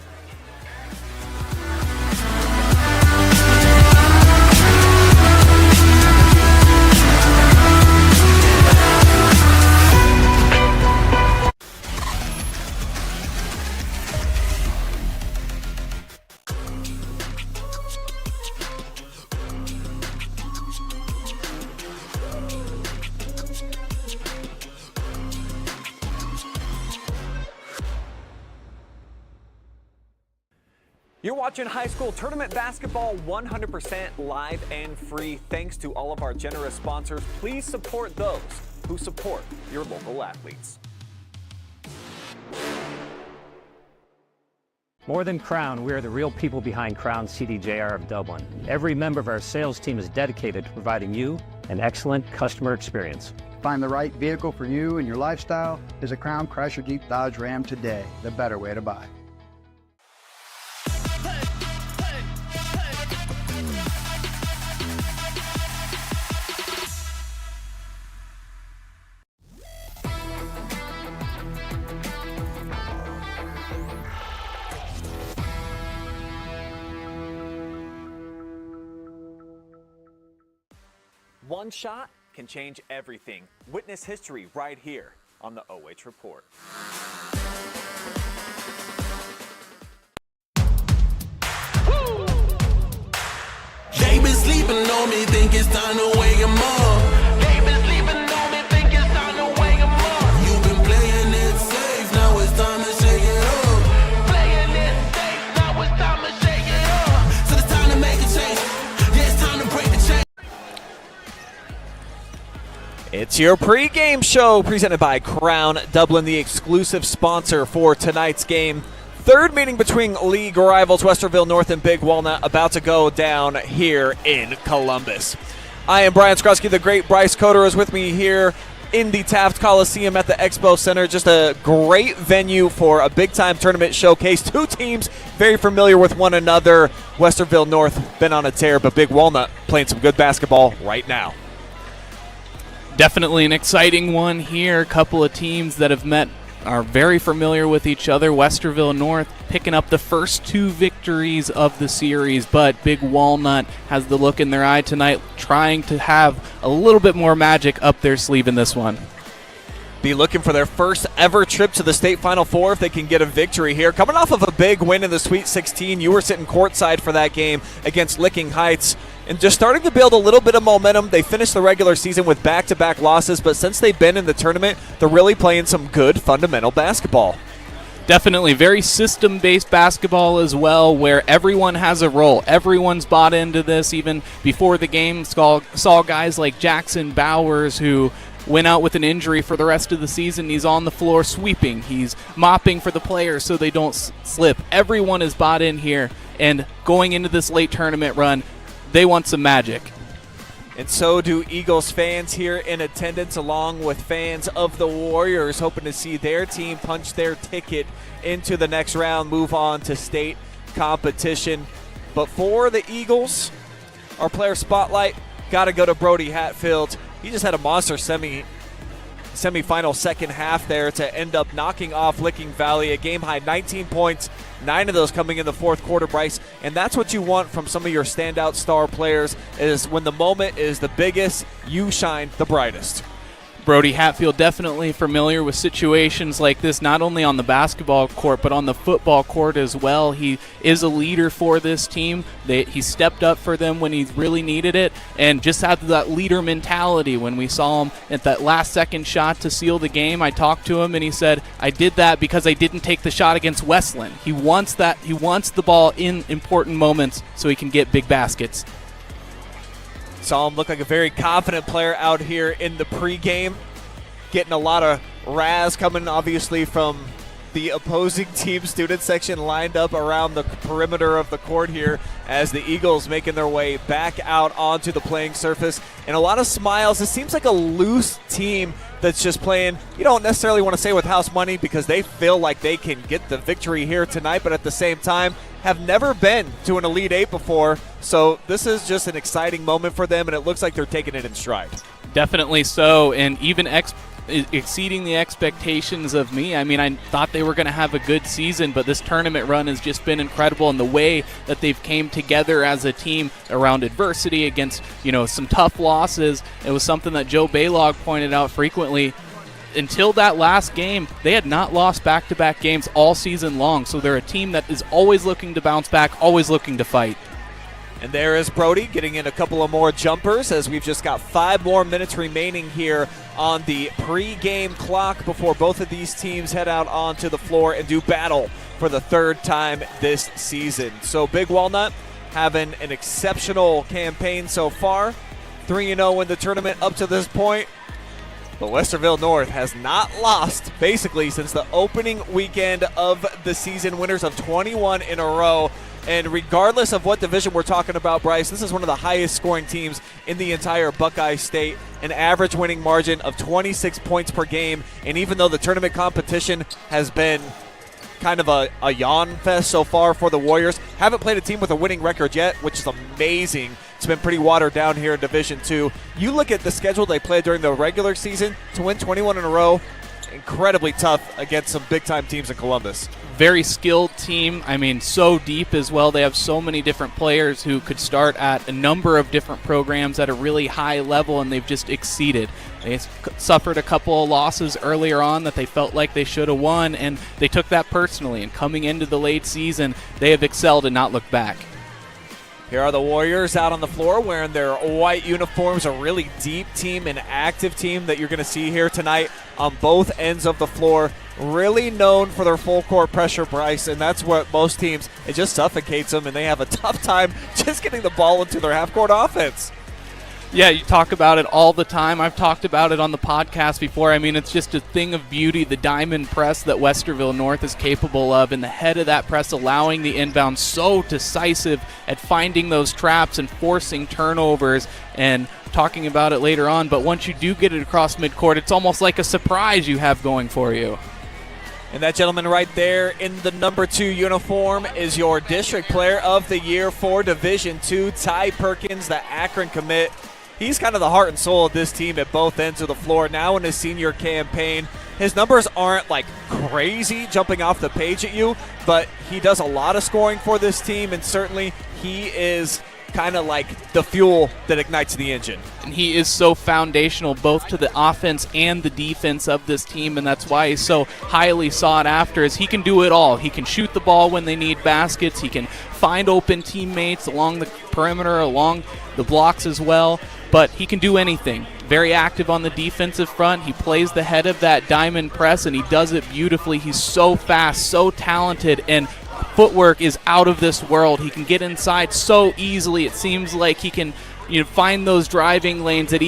You're watching high school tournament basketball 100% live and free thanks to all of our generous sponsors. Please support those who support your local athletes. More than Crown, we are the real people behind Crown CDJR of Dublin. Every member of our sales team is dedicated to providing you an excellent customer experience. Find the right vehicle for you and your lifestyle is a Crown Chrysler Jeep Dodge Ram today, the better way to buy. One shot can change everything. Witness history right here on the OH Report. They been sleeping on me, think it's time to wake 'em up. They been sleeping on me, think it's time to wake 'em up. You've been playing it safe, now it's time to shake it up. Playing it safe, now it's time to shake it up. So it's time to make a change. Yeah, it's time to break the chain. It's your pregame show presented by Crown Dublin, the exclusive sponsor for tonight's game. Third meeting between league rivals Westerville North and Big Walnut about to go down here in Columbus. I am Brian Skrusky. The great Bryce Coder is with me here in the Taft Coliseum at the Expo Center. Just a great venue for a big-time tournament showcase. Two teams very familiar with one another. Westerville North been on a tear, but Big Walnut playing some good basketball right now. Definitely an exciting one here. A couple of teams that have met are very familiar with each other. Westerville North picking up the first 2 victories of the series, but Big Walnut has the look in their eye tonight, trying to have a little bit more magic up their sleeve in this one. Be looking for their first ever trip to the state Final Four if they can get a victory here. Coming off of a big win in the Sweet 16, you were sitting courtside for that game against Licking Heights and just starting to build a little bit of momentum. They finished the regular season with back-to-back losses, but since they've been in the tournament, they're really playing some good fundamental basketball. Definitely very system-based basketball as well, where everyone has a role. Everyone's bought into this. Even before the game, saw guys like Jackson Bowers, who went out with an injury for the rest of the season. He's on the floor sweeping. He's mopping for the players so they don't slip. Everyone is bought in here, and going into this late tournament run, they want some magic. And so do Eagles fans here in attendance, along with fans of the Warriors, hoping to see their team punch their ticket into the next round, move on to state competition. But for the Eagles, our player spotlight got to go to Brody Hatfield. He just had a monster semifinal second half there to end up knocking off Licking Valley, a game-high 19 points, 9 of those coming in the fourth quarter, Bryce. And that's what you want from some of your standout star players, is when the moment is the biggest, you shine the brightest. Brody Hatfield definitely familiar with situations like this, not only on the basketball court, but on the football court as well. He is a leader for this team. He stepped up for them when he really needed it, and just had that leader mentality. When we saw him at that last-second shot to seal the game, I talked to him, and he said, I did that because I didn't take the shot against Westland. He wants that. He wants the ball in important moments so he can get big baskets. Saw him look like a very confident player out here in the pregame, getting a lot of razz coming obviously from the opposing team student section lined up around the perimeter of the court here as the Eagles making their way back out onto the playing surface. and a lot of smiles. It seems like a loose team that's just playing, you don't necessarily want to say with house money because they feel like they can get the victory here tonight, but at the same time have never been to an Elite Eight before. So this is just an exciting moment for them, and it looks like they're taking it in stride. Definitely so, and even exceeding the expectations of me. I mean, I thought they were going to have a good season, but this tournament run has just been incredible, and the way that they've came together as a team around adversity against, some tough losses. It was something that Joe Baylog pointed out frequently. Until that last game, they had not lost back-to-back games all season long, so they're a team that is always looking to bounce back, always looking to fight. And there is Brody getting in a couple of more jumpers as we've just got 5 more minutes remaining here on the pre-game clock before both of these teams head out onto the floor and do battle for the 3rd time this season. So Big Walnut having an exceptional campaign so far, 3-0 in the tournament up to this point. But Westerville North has not lost basically since the opening weekend of the season, winners of 21 in a row. And regardless of what division we're talking about, Bryce, this is one of the highest scoring teams in the entire Buckeye State, an average winning margin of 26 points per game. And even though the tournament competition has been kind of a yawn fest so far for the Warriors, haven't played a team with a winning record yet, which is amazing. It's been pretty watered down here in Division II. You look at the schedule they played during the regular season, to win 21 in a row, incredibly tough against some big-time teams in Columbus. Very skilled team. I mean, so deep as well. They have so many different players who could start at a number of different programs at a really high level, and they've just exceeded. They suffered a couple of losses earlier on that they felt like they should have won, and they took that personally. And coming into the late season, they have excelled and not looked back. Here are the Warriors out on the floor wearing their white uniforms, a really deep team, an active team that you're going to see here tonight on both ends of the floor. Really known for their full court pressure, Bryce, and that's what most teams, it just suffocates them, and they have a tough time just getting the ball into their half-court offense. Yeah, you talk about it all the time. I've talked about it on the podcast before. I mean, it's just a thing of beauty, the diamond press that Westerville North is capable of, and the head of that press allowing the inbound, so decisive at finding those traps and forcing turnovers, and talking about it later on. But once you do get it across midcourt, it's almost like a surprise you have going for you. And that gentleman right there in the number 2 uniform is your district player of the year for Division II, Ty Perkins, the Akron commit. He's kind of the heart and soul of this team at both ends of the floor. Now in his senior campaign, his numbers aren't like crazy jumping off the page at you, but he does a lot of scoring for this team, and certainly he is kind of like the fuel that ignites the engine. And he is so foundational both to the offense and the defense of this team, and that's why he's so highly sought after, is he can do it all. He can shoot the ball when they need baskets. He can find open teammates along the perimeter, along the blocks as well, but he can do anything. Very active on the defensive front. He plays the head of that diamond press, and he does it beautifully. He's so fast, so talented, and footwork is out of this world. He can get inside so easily. It seems like he can find those driving lanes at ease.